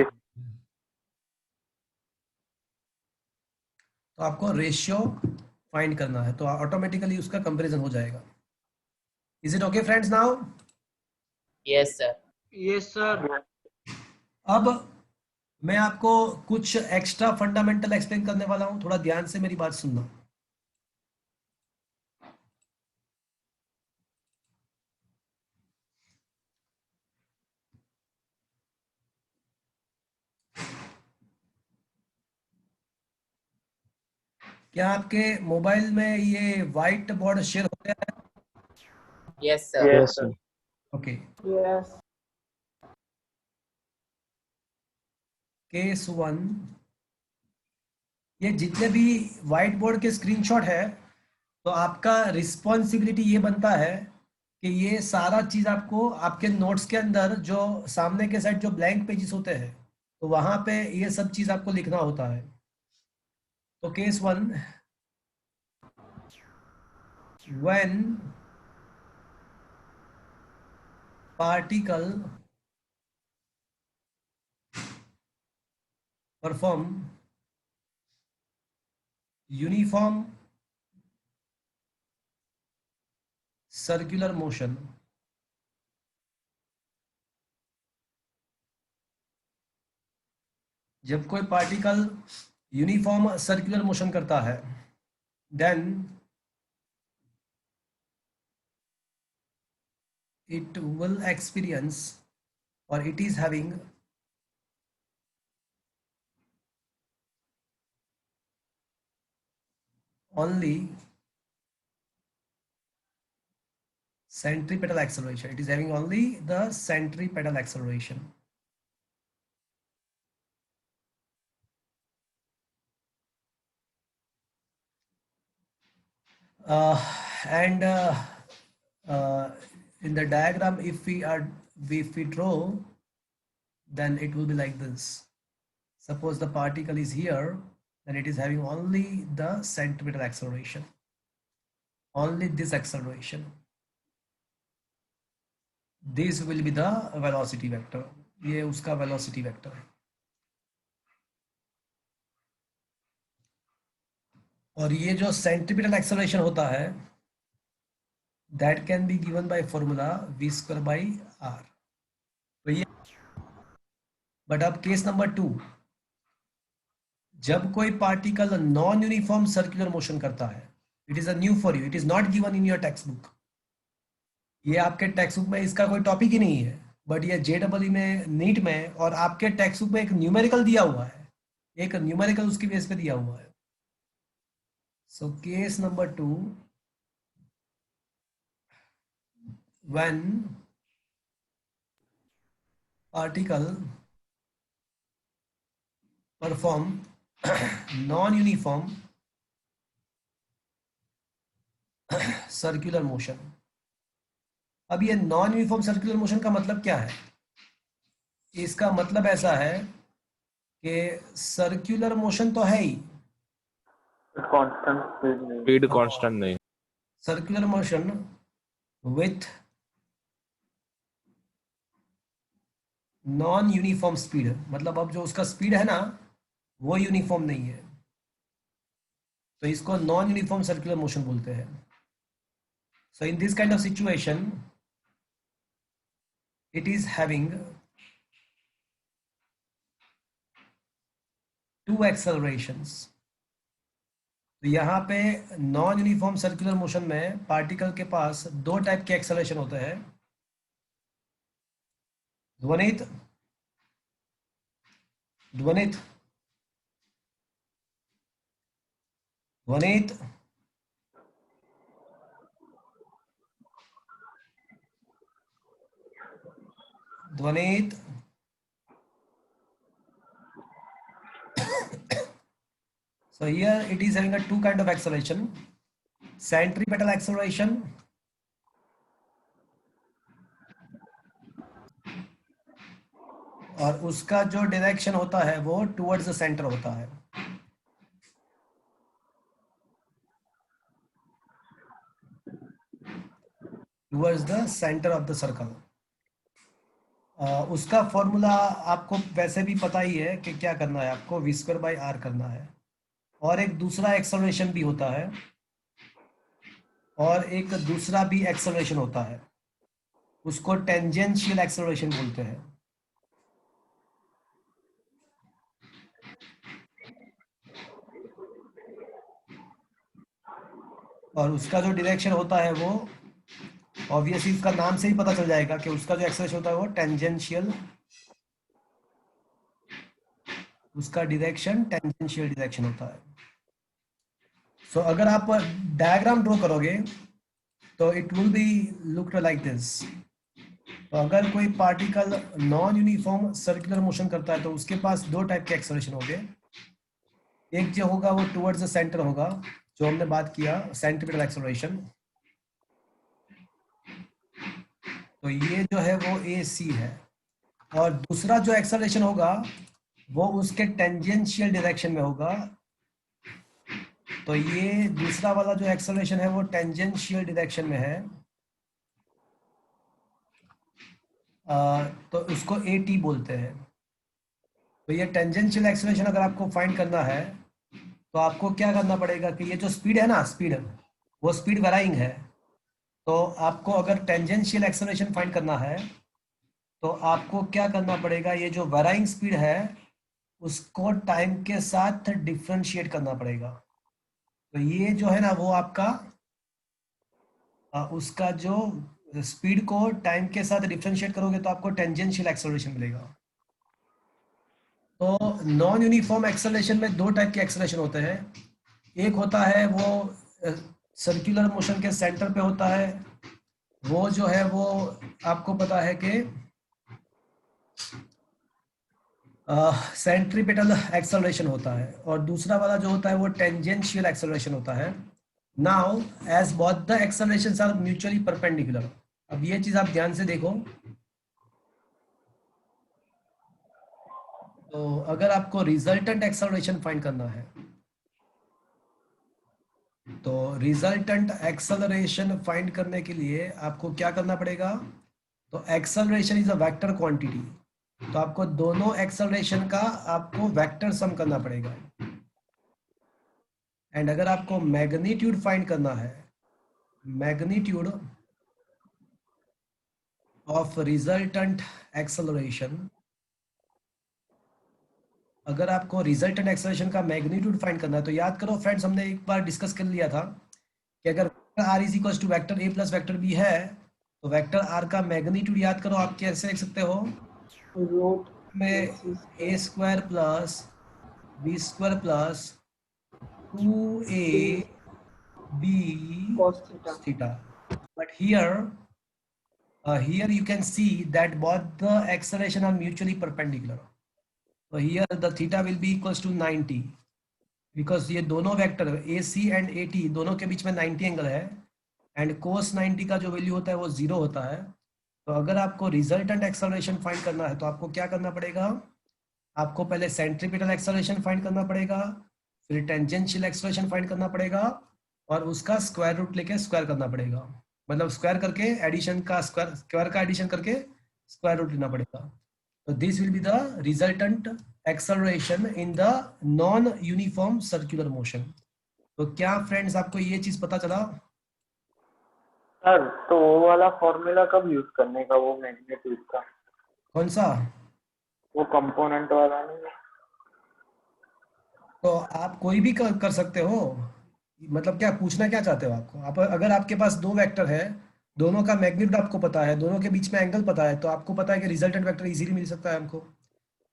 तो आपको रेशियो फाइंड करना है तो ऑटोमेटिकली उसका कंपैरिजन हो जाएगा। Is it okay friends now? Yes sir. Yes sir. अब मैं आपको कुछ एक्स्ट्रा फंडामेंटल एक्सप्लेन करने वाला हूं, थोड़ा ध्यान से मेरी बात सुनना। क्या आपके मोबाइल में ये व्हाइट बोर्ड शेयर हो गया है? Yes sir. Yes, sir. Okay. Yes case 1, ये जितने भी व्हाइट बोर्ड के स्क्रीनशॉट है तो आपका रिस्पॉन्सिबिलिटी ये बनता है कि ये सारा चीज आपको आपके नोट्स के अंदर जो सामने के साइड जो ब्लैंक पेजेस होते हैं तो वहां पे ये सब चीज आपको लिखना होता है। तो case 1, when particle perform uniform circular motion, जब कोई पार्टिकल यूनिफॉर्म सर्कुलर मोशन करता है then it will experience or it is having only centripetal acceleration. It is having only the centripetal acceleration. And in the diagram, if we draw, then it will be like this. Suppose the particle is here, then it is having only the centripetal acceleration, only this acceleration. This will be the velocity vector. ये उसका velocity vector है। और ये जो centripetal acceleration होता है that can be given by formula v square by r. तो ये, बट अब केस नंबर 2, जब कोई particle non uniform circular motion करता है, it is a new for you, it is not given in your text book. ये आपके text book में इसका कोई टॉपिक ही नहीं है, बट ये JEE में, नीट में और आपके टेक्स्ट बुक में एक न्यूमेरिकल दिया हुआ है, एक न्यूमेरिकल उसकी बेस पे दिया हुआ है। So case number 2, when particle perform non-uniform circular motion. अब ये नॉन यूनिफॉर्म सर्कुलर मोशन का मतलब क्या है? इसका मतलब ऐसा है कि सर्कुलर मोशन तो है ही, कांस्टेंट स्पीड नहीं। स्पीड कांस्टेंट नहीं। Circular motion with non uniform speed, मतलब अब जो उसका स्पीड है ना वो यूनिफॉर्म नहीं है, तो इसको नॉन यूनिफॉर्म सर्कुलर मोशन बोलते हैं। So in this kind of situation it is having two accelerations. तो यहाँ पे नॉन यूनिफॉर्म सर्कुलर मोशन में पार्टिकल के पास दो टाइप के एक्सेलरेशन होते हैं. ध्वनित ध्वनित ध्वनित ध्वनित So here it is having a two kind of acceleration, centripetal acceleration और उसका जो डायरेक्शन होता है वो टुवर्ड्स द सेंटर होता है. Towards the centre of the circle. उसका फॉर्मूला आपको वैसे भी पता ही है कि क्या करना है, आपको v²/r करना है. और एक दूसरा एक्सेलरेशन भी होता है और एक दूसरा भी एक्सेलरेशन होता है, उसको टेंजेंशियल एक्सेलरेशन बोलते हैं. और उसका जो डायरेक्शन होता है वो ऑब्वियसली उसका नाम से ही पता चल जाएगा कि उसका जो एक्सेलरेशन होता है वो टेंजेंशियल, उसका डायरेक्शन टेंजेंशियल डायरेक्शन होता है. सो अगर आप डायग्राम ड्रॉ करोगे तो it will be look like this. तो अगर कोई particle non uniform circular motion करता है तो उसके पास दो टाइप के एक्सेलरेशन होंगे. एक जो होगा वो टुवर्ड्स द सेंटर होगा, जो हमने बात किया सेंट्रिपेटल एक्सेलरेशन. तो ये जो है वो AC है. और दूसरा जो एक्सेलरेशन होगा वो उसके टेंजेंशियल डायरेक्शन में होगा. तो ये दूसरा वाला जो एक्सेलरेशन है वो टेंजेंशियल डायरेक्शन में है. तो उसको AT बोलते हैं. तो ये टेंजेंशियल एक्सेलरेशन अगर आपको फाइंड करना है तो आपको क्या करना पड़ेगा कि ये जो स्पीड है ना, स्पीड वो स्पीड वेराइंग है. तो आपको अगर टेंजेंशियल एक्सेलरेशन फाइंड करना है तो आपको क्या करना पड़ेगा, ये जो वेराइंग स्पीड है उसको टाइम के साथ डिफरेंशिएट करना पड़ेगा. तो ये जो है ना वो आपका उसका जो स्पीड को टाइम के साथ डिफरेंशिएट करोगे तो आपको टेंजेंशियल एक्सेलरेशन मिलेगा. तो नॉन यूनिफॉर्म एक्सेलरेशन में दो टाइप के एक्सेलरेशन होते हैं. एक होता है वो सर्कुलर मोशन के सेंटर पे होता है, वो जो है वो आपको पता है कि सेंट्रीपेटल एक्सेलरेशन होता है. और दूसरा वाला जो होता है वो टेंजेंशियल एक्सेलरेशन होता है. Now as both the accelerations are mutually perpendicular. अब ये चीज आप ध्यान से देखो. तो अगर आपको रिजल्टेंट एक्सेलरेशन फाइंड करना है तो रिजल्टेंट एक्सेलरेशन फाइंड करने के लिए आपको क्या करना पड़ेगा, तो acceleration is a vector quantity. तो आपको दोनों एक्सेलरेशन का आपको वेक्टर सम करना पड़ेगा. एंड अगर आपको मैग्नीट्यूड फाइंड करना है, मैग्नीट्यूड ऑफ रिजल्टेंट एक्सेलरेशन, अगर आपको रिजल्टेंट एक्सेलरेशन का मैग्नीट्यूड फाइंड करना है तो याद करो फ्रेंड्स, हमने एक बार डिस्कस कर लिया था कि अगर r is equal to vector a plus vector b है तो वेक्टर r का मैग्नीट्यूड याद करो आप कैसे लिख सकते हो, रूट में a² plus b² plus 2ab cos theta. But here you can see that both the acceleration are mutually perpendicular. So here the theta will be equals to 90 because ये दोनों वेक्टर AC and AT दोनों के बीच में 90 angle है and cos 90 का जो value होता है वो 0 होता है. तो अगर आपको रिजल्टेंट एक्सेलरेशन फाइंड करना है तो आपको क्या करना पड़ेगा, आपको पहले सेंट्रीपेटल एक्सेलरेशन फाइंड करना पड़ेगा, फिर टेंजेंशियल एक्सेलरेशन फाइंड करना पड़ेगा और उसका स्क्वायर रूट लेके स्क्वायर करना पड़ेगा. मतलब स्क्वायर करके एडिशन का स्क्वायर का एडिशन करके स्क्वायर रूट लेना पड़ेगा. तो this will be the resultant acceleration in the non uniform circular motion. तो क्या फ्रेंड्स आपको ये चीज पता चला? सर तो वो वाला फॉर्मूला कब यूज करने का, वो मैग्नीट्यूड का? कौन सा? वो कंपोनेंट वाला नहीं? तो आप कोई भी कर सकते हो। मतलब क्या पूछना क्या चाहते हो आपको? आप अगर आपके पास दो वेक्टर है, दोनों का मैग्नीट्यूड आपको पता है, दोनों के बीच में एंगल पता है, तो आपको पता है कि रिजल्टेंट वेक्टर इजीली मिल सकता है हमको।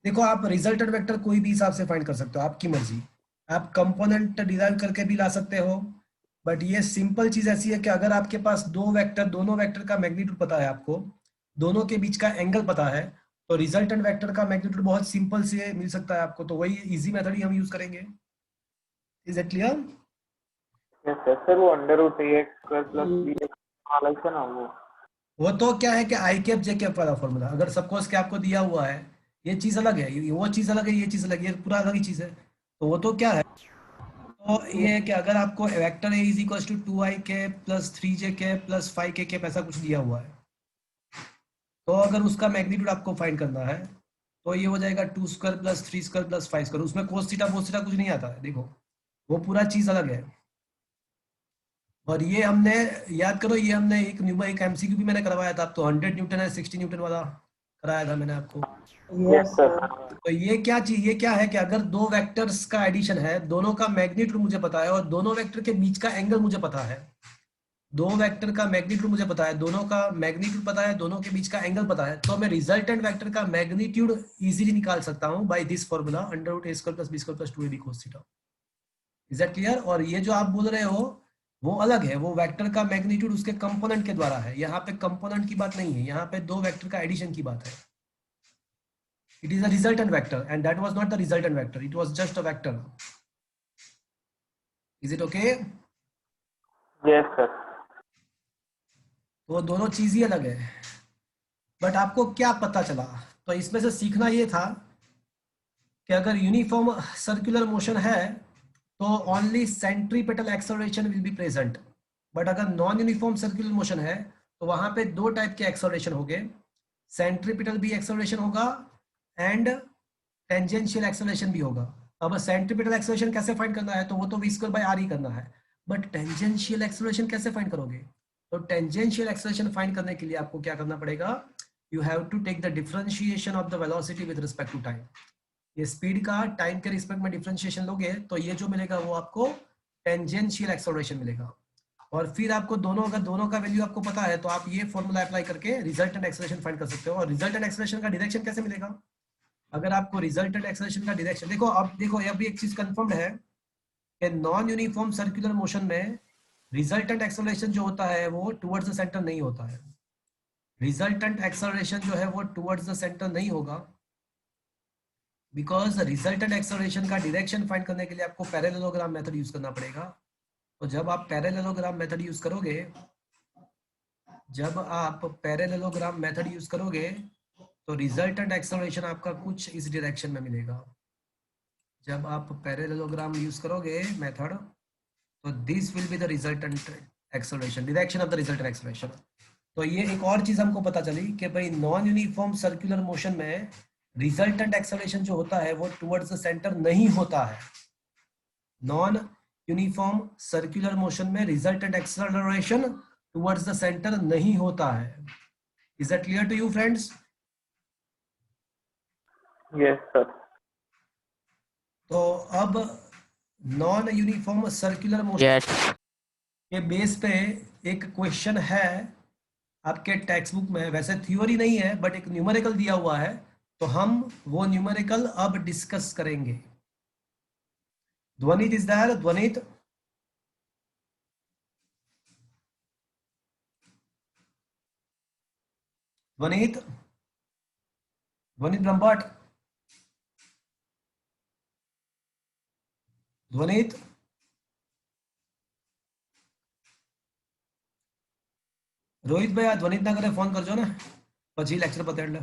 देखो, आप रिजल्टेंट वेक्टर कोई भी हिसाब से फाइंड कर सकते हो, आपकी मर्जी। आप कंपोनेंट डिराइव करके भी ला सकते हो, बट ये सिंपल चीज ऐसी है कि अगर आपके पास दो वेक्टर, दोनों वेक्टर का मैग्नीट्यूड पता है आपको, दोनों के बीच का एंगल पता है, तो रिजल्टेंट वेक्टर का मैग्नीट्यूड बहुत सिंपल से मिल सकता है आपको। तो वही इजी मेथड ही हम यूज करेंगे। Is it clear? Yes sir. Sir वो under root A x square plus B x वाला है ना वो? वो तो क्या है कि आई कैप जे कैप वाला फॉर्मूला, अगर सपोज के आपको दिया हुआ है, ये चीज अलग है, वो चीज अलग है, ये चीज अलग है, ये पूरा अलग ही चीज है। तो वो तो क्या है, तो ये है कि अगर आपको vector A is equal to 2i cap plus 3j cap plus 5k cap ऐसा कुछ दिया हुआ है, तो अगर उसका मैग्नीट्यूड आपको फाइंड करना है, तो ये हो जाएगा 2 square plus 3 square plus 5 square. उसमें कोस थीटा बोस थीटा कुछ नहीं आता है, देखो वो पूरा चीज अलग है। और ये हमने, याद करो, ये हमने एक एमसीक्यू भी मैंने करवाया था, तो 100 न्यूटन है 60 न्यूटन वाला कराया था मैंने आपको। Yes sir. तो ये क्या चीज, ये क्या है कि अगर दो वेक्टर्स का एडिशन है, दोनों का मैग्नीट्यूड मुझे पता है और दोनों वेक्टर के बीच का एंगल मुझे पता है, दो वेक्टर का मैग्नीट्यूड मुझे पता है, दोनों का मैग्नीट्यूड पता है, दोनों के बीच का एंगल पता है, तो मैं रिजल्टेंट वेक्टर का मैग्नीट्यूड इजीली निकाल सकता हूं by this formula under root A square plus B square plus 2ab cos theta. Is that clear? और ये जो आप बोल रहे हो वो अलग है, वो वेक्टर का मैग्नीट्यूड उसके कंपोनेंट के द्वारा है। यहाँ पे कंपोनेंट की बात नहीं है, यहाँ पे दो वेक्टर का एडिशन की बात है। It is a resultant vector and that was not the resultant vector, it was just a vector. Is it okay? Yes sir. तो दोनों चीज ही अलग है। बट आपको क्या पता चला? तो इसमें से सीखना ये था कि अगर यूनिफॉर्म सर्कुलर मोशन है तो only centripetal acceleration will be present. But अगर नॉन यूनिफॉर्म सर्कुलर मोशन है तो वहां पे दो टाइप के एक्सेलरेशन होंगे, सेंट्रीपेटल भी एक्सेलरेशन होगा एंड टेंजेंशियल एक्सेलरेशन भी होगा। अब सेंट्रीपेटल एक्सेलरेशन कैसे फाइंड करना है, तो वो तो v स्क्वायर बाय r ही करना है। बट टेंजेंशियल एक्सेलरेशन कैसे फाइंड करोगे? तो टेंजेंशियल एक्सेलरेशन फाइंड करने के लिए आपको क्या करना पड़ेगा? You have to take the differentiation of the velocity with respect to time. ये स्पीड का टाइम के रिस्पेक्ट में डिफरेंशिएशन लोगे तो ये जो मिलेगा वो आपको टेंजेंशियल एक्सेलरेशन मिलेगा। और फिर आपको दोनों, अगर दोनों का वैल्यू आपको पता है तो आप ये फॉर्मूला अप्लाई करके रिजल्टेंट एक्सेलरेशन फाइंड कर सकते हो। और रिजल्टेंट एक्सेलरेशन का डायरेक्शन कैसे मिलेगा? अगर आपको रिजल्टेंट एक्सेलरेशन का डायरेक्शन देखो, अब देखो ये भी एक चीज कंफर्म्ड है कि नॉन यूनिफॉर्म सर्कुलर मोशन में रिजल्टेंट एक्सेलरेशन जो होता है वो टुवर्ड्स द सेंटर नहीं होता है। रिजल्टेंट एक्सेलरेशन जो है वो टुवर्ड्स द सेंटर नहीं होगा, बिकॉज रिजल्टेंट एक्सेलरेशन का डायरेक्शन फाइंड करने के लिए आपको पैरेललोग्राम मेथड यूज करना पड़ेगा। तो जब आप पैरेललोग्राम मेथड यूज करोगे, तो रिजल्टेंट एक्सेलरेशन आपका कुछ इस डायरेक्शन में मिलेगा। जब आप पैरेललोग्राम यूज करोगे मेथड, तो this will be the resultant acceleration, direction of the resultant acceleration. तो ये एक और चीज हमको पता चली कि भाई नॉन यूनिफॉर्म सर्कुलर मोशन में रिजल्टेंट एक्सेलरेशन जो होता है वो टुवर्ड्स द सेंटर नहीं होता है। नॉन यूनिफॉर्म सर्कुलर मोशन में resultant acceleration towards the centre नहीं होता है। Is that clear to you friends? Yes sir. तो अब non uniform circular motion Yes. के बेस पे एक क्वेश्चन है आपके टेक्स्ट बुक में, वैसे थ्योरी नहीं है बट एक न्यूमेरिकल दिया हुआ है, तो हम वो न्यूमेरिकल अब डिस्कस करेंगे। ध्वनित इज देयर? ध्वनित, ध्वनित, ध्वनित ब्रह्मभट्ट, ध्वनित, रोहित भाई ध्वनित ना करे फोन करजो ने, પછી લેક્ચર પતે એટલે.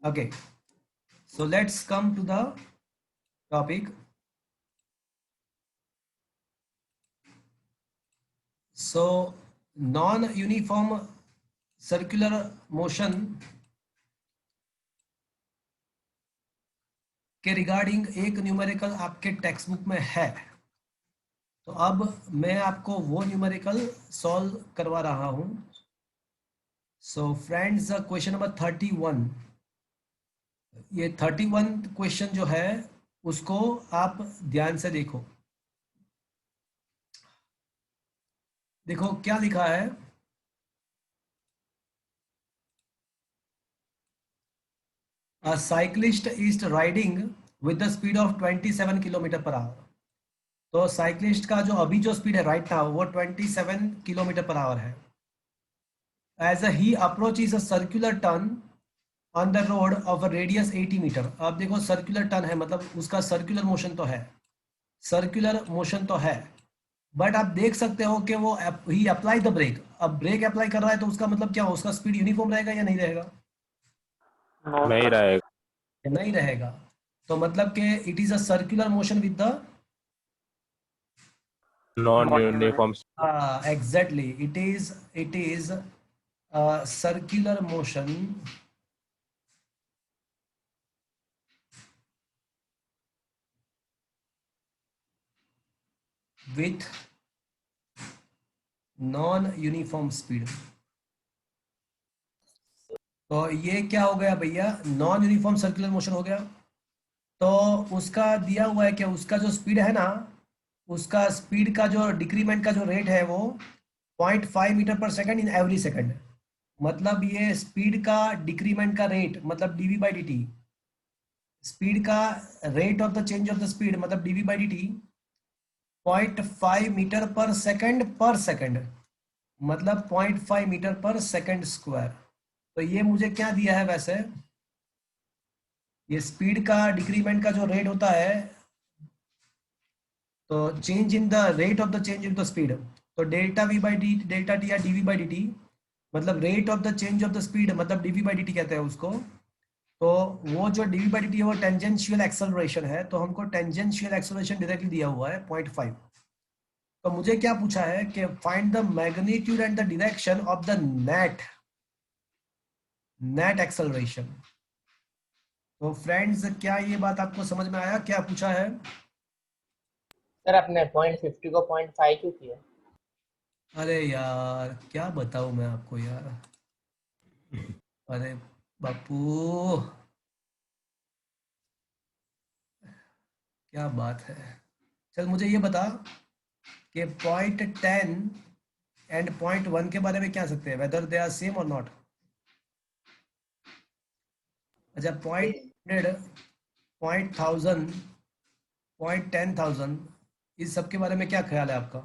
Okay, so let's come to the topic. So non-uniform circular motion के रिगार्डिंग एक न्यूमेरिकल आपके टेक्स्ट बुक में है। तो अब मैं आपको वो न्यूमेरिकल सॉल्व करवा रहा हूं। सो फ्रेंड्स क्वेश्चन नंबर 31, ये 31 क्वेश्चन जो है उसको आप ध्यान से देखो। देखो क्या लिखा है, a cyclist is riding with the speed of 27 kilometre per our. तो साइक्लिस्ट का जो अभी जो स्पीड है राइट नाउ वो 27 किलोमीटर पर आवर है। As he approaches a circular turn on the road of a radius 80 metre. अब देखो सर्कुलर टर्न है मतलब उसका सर्कुलर मोशन तो है, सर्कुलर मोशन तो है, बट आप देख सकते हो कि वो ही अप्लाई द ब्रेक। अब ब्रेक अप्लाई कर रहा है तो उसका मतलब क्या हो, उसका स्पीड यूनिफॉर्म रहेगा या नहीं रहेगा? नो नहीं सर। रहेगा। नहीं रहेगा। तो मतलब कि it is a circular motion with the non uniform. Exactly it is circular motion with non uniform speed। तो ये क्या हो गया भैया, नॉन यूनिफॉर्म सर्कुलर मोशन हो गया। तो उसका दिया हुआ है कि उसका जो स्पीड है ना, उसका स्पीड का जो डिक्रीमेंट का जो रेट है वो 0.5 metre per second in every second. मतलब ये स्पीड का डिक्रीमेंट का रेट मतलब d v by d t, speed का rate of the change of the speed मतलब d v by d t 0.5 metre per second मतलब 0.5 मीटर पर सेकंड स्क्वायर। तो ये मुझे क्या दिया है वैसे, ये स्पीड का डिक्रीमेंट का जो रेट होता है, तो change in the rate of the change in the speed, तो delta v by d delta t या डीवी बाई डी टी मतलब rate of the change of the speed मतलब डीवी बाई डी टी कहते हैं उसको। तो वो जो डीवी बाई डी टी है वो टेंजेंशियल एक्सेलरेशन है, तो हमको टेंजेंशियल एक्सेलरेशन डायरेक्टली दिया हुआ है 0.5। तो मुझे क्या पूछा है कि find the magnitude and the direction of the net acceleration. तो फ्रेंड्स क्या ये बात आपको समझ में आया, क्या पूछा है? सर आपने 0.50 को 0.5 क्यों किया? अरे यार क्या बताऊं मैं आपको यार, अरे बापू क्या बात है। चल मुझे ये बता कि 0.10 एंड 0.1 के बारे में क्या सकते हैं, वेदर दे आर सेम और नॉट। अच्छा 0.100, 0.1000, 0.10,000 इस सब के बारे में क्या ख्याल है आपका?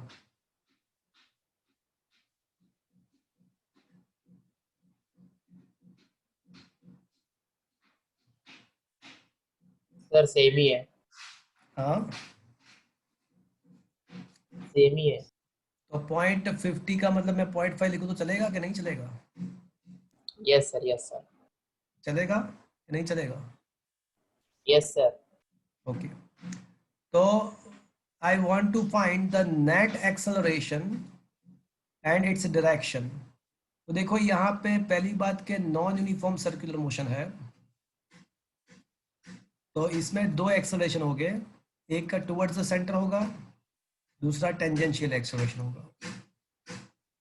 सर सेम ही है, हाँ सेम ही है। तो 0.50 का मतलब मैं 0.5 लिखूं तो चलेगा कि नहीं चलेगा? यस सर, यस सर, चलेगा कि नहीं चलेगा? Yes sir. ओके तो I want to find the net acceleration and its direction. तो देखो यहाँ पे पहली बात के नॉन यूनिफॉर्म सर्कुलर मोशन है, तो इसमें दो एक्सेलरेशन हो गए, एक का टुवर्ड्स द सेंटर होगा, दूसरा टेंजेंशियल एक्सेलरेशन होगा।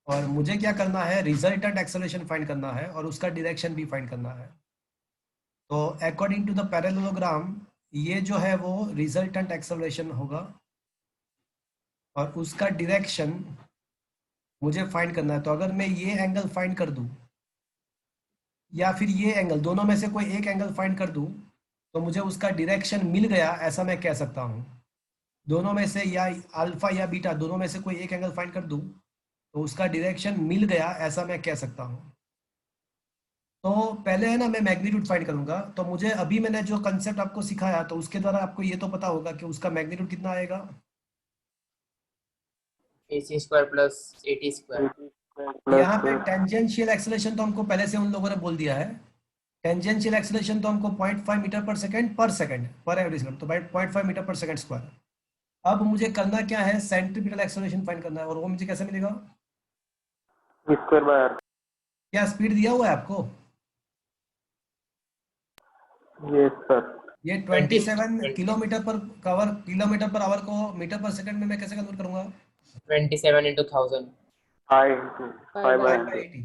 और मुझे क्या करना है, रिजल्टेंट एक्सेलरेशन फाइंड करना है और उसका डायरेक्शन भी फाइंड करना है। तो अकॉर्डिंग टू द पैरेललोग्राम ये जो है वो रिजल्टेंट एक्सेलरेशन होगा और उसका डायरेक्शन मुझे फाइंड करना है। तो अगर मैं ये एंगल फाइंड कर दूं या फिर ये एंगल, दोनों में से कोई एक एंगल फाइंड कर दूं तो मुझे उसका डायरेक्शन मिल गया ऐसा मैं कह सकता हूं। दोनों में से या अल्फा या बीटा दोनों में से कोई एक एंगल फाइंड कर दूं तो उसका डायरेक्शन मिल गया ऐसा मैं कह सकता हूं। तो पहले है ना मैं मैग्नीट्यूड फाइंड करूंगा, तो मुझे अभी मैंने जो कंसेप्ट आपको सिखाया तो उसके द्वारा आपको ये तो पता होगा कि उसका मैग्नीट्यूड कितना आएगा। AC square plus 80 square. यहाँ पे टेंजेंशियल एक्सेलरेशन तो हमको पहले से उन लोगों ने बोल दिया है, टेंजेंशियल एक्सेलरेशन तो हमको 0.5 मीटर पर सेकंड पर एवरी सेकंड, तो 0.5 मीटर पर सेकंड स्क्वायर। अब मुझे करना क्या है, सेंट्रीपिटल एक्सेलरेशन फाइंड करना है, और वो मुझे कैसे मिलेगा? Square by R. क्या स्पीड दिया हुआ है आपको? Yes sir. ये 27 किलोमीटर पर आवर को मीटर पर सेकंड में मैं कैसे कन्वर्ट करूंगा? 27 into 1000। I into 5 by 100।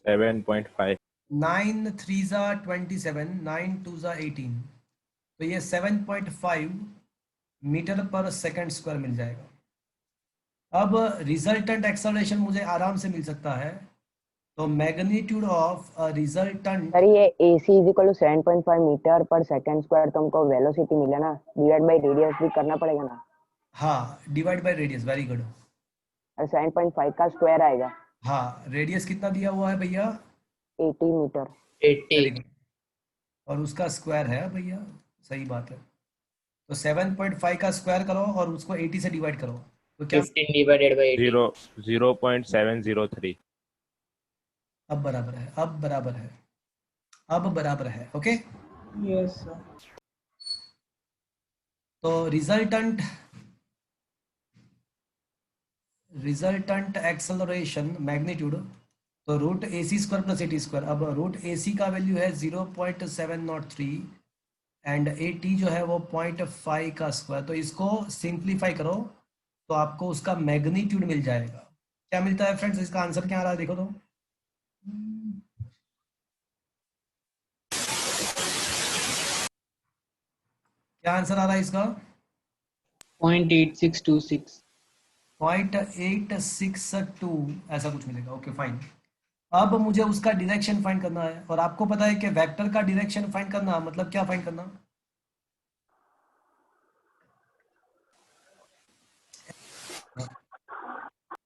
7.5. 9 3 जा 27, 9 2 जा 18, तो ये 7.5 मीटर पर सेकंड स्क्वायर मिल जाएगा। अब रिजल्टेंट एक्सेलरेशन मुझे आराम से मिल सकता है, तो मैग्नीट्यूड ऑफ रिजल्टेंट, सर ये AC is equal to 7.5 metre per second square, तो हमको वेलोसिटी मिला ना, डिवाइड बाय रेडियस भी करना पड़ेगा ना। हाँ divide by radius, very good. और 7.5 का स्क्वायर आएगा हाँ रेडियस कितना दिया हुआ है भैया? 80 मीटर। 80. और उसका स्क्वायर है भैया, सही बात है। तो 7.5 का स्क्वायर करो और उसको 80 से डिवाइड करो, तो क्या 15 divided by 80. 0.703. अब बराबर है, अब बराबर है, अब बराबर है। Okay, yes sir. तो रिजल्टेंट एक्सेलरेशन मैग्नीट्यूड, तो root AC square plus 80 square. अब रूट AC का वैल्यू है 0.703 एंड 80 जो है वो 0.5 का स्क्वायर, तो इसको सिंप्लीफाई करो तो आपको उसका मैग्नीट्यूड मिल जाएगा। क्या मिलता है फ्रेंड्स? इसका आंसर क्या आ रहा है देखो तो। क्या आंसर आ रहा है इसका? 0.8626। 0.862 ऐसा कुछ मिलेगा। Okay fine. अब मुझे उसका डायरेक्शन फाइंड करना है, और आपको पता है कि वेक्टर का डायरेक्शन फाइंड करना मतलब क्या फाइंड करना?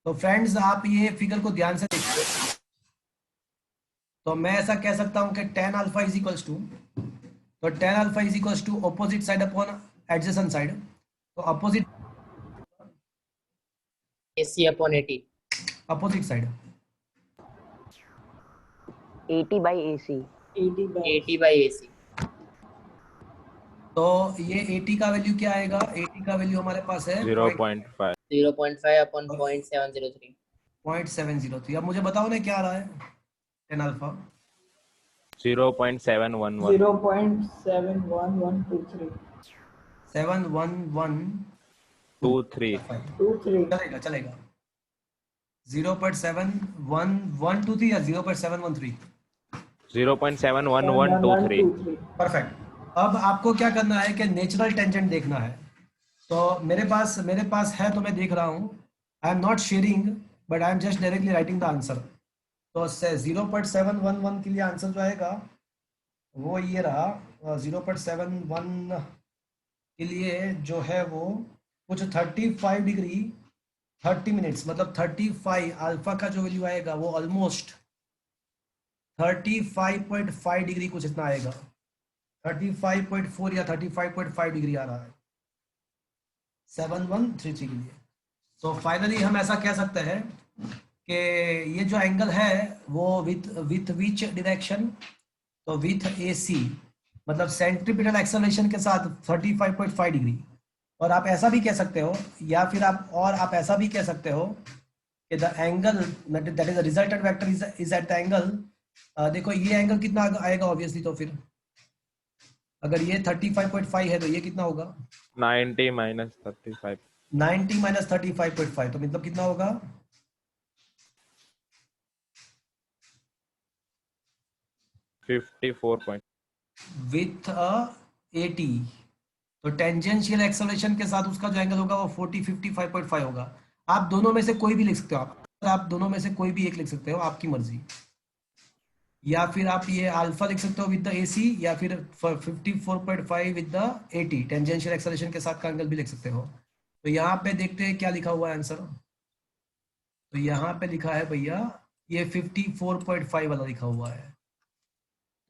तो फ्रेंड्स आप ये फिगर को ध्यान से देखिए, तो मैं ऐसा कह सकता हूं कि tan alpha is equals to, तो tan alpha is equals to opposite side upon adjacent side, तो opposite AC upon 80. Opposite side 80 by AC। 80 by AC. तो ये 80 का वैल्यू क्या आएगा? 80 का वैल्यू हमारे पास है 0.5. 0.5 upon 0.703. 0.703। अब मुझे बताओ ना क्या आ रहा है tan अल्फा? 0.711. 0.71123। 23. 23। चलेगा चलेगा। 0.71123 या 0.713? 0.71123. परफेक्ट। अब आपको क्या करना है कि नेचुरल टेंजेंट देखना है। तो मेरे पास है, तो मैं देख रहा हूँ। I am not sharing but I am just directly writing the answer. तो 0.711 के लिए आंसर जो आएगा वो ये रहा। 0.71 के लिए जो है वो कुछ 35 डिग्री 30 मिनट्स, मतलब 35 अल्फा का जो वैल्यू आएगा वो ऑलमोस्ट 35.5 डिग्री कुछ इतना आएगा। 35.4 या 35.5 डिग्री आ रहा है 7133 के लिए। तो फाइनली हम ऐसा कह सकते हैं कि ये जो एंगल है वो विथ विच डायरेक्शन, तो विथ AC मतलब सेंट्रीपिटल एक्सेलरेशन के साथ 35.5 डिग्री। और आप ऐसा भी कह सकते हो, या फिर आप ऐसा भी कह सकते हो कि the angle that is the resultant vector is at the angle. देखो ये एंगल कितना आएगा ऑब्वियसली, तो फिर अगर ये 35.5 है तो ये कितना होगा? 90 minus 35. 90 माइनस 35.5, तो मतलब कितना होगा? .54. विथ 80, तो टेंजेंशियल एक्सेलरेशन के साथ उसका जो एंगल होगा वो 55.5 होगा। आप दोनों में से कोई भी लिख सकते हो, आप दोनों में से कोई भी एक लिख सकते हो, आपकी मर्जी। या फिर आप ये अल्फा लिख सकते हो विद द AC, या फिर 54.5 विद द 80 टेंजेंशियल एक्सेलरेशन के साथ का एंगल भी लिख सकते हो। तो यहाँ पे देखते हैं क्या लिखा हुआ है आंसर। तो यहाँ पे लिखा है भैया ये 54.5 वाला लिखा हुआ है,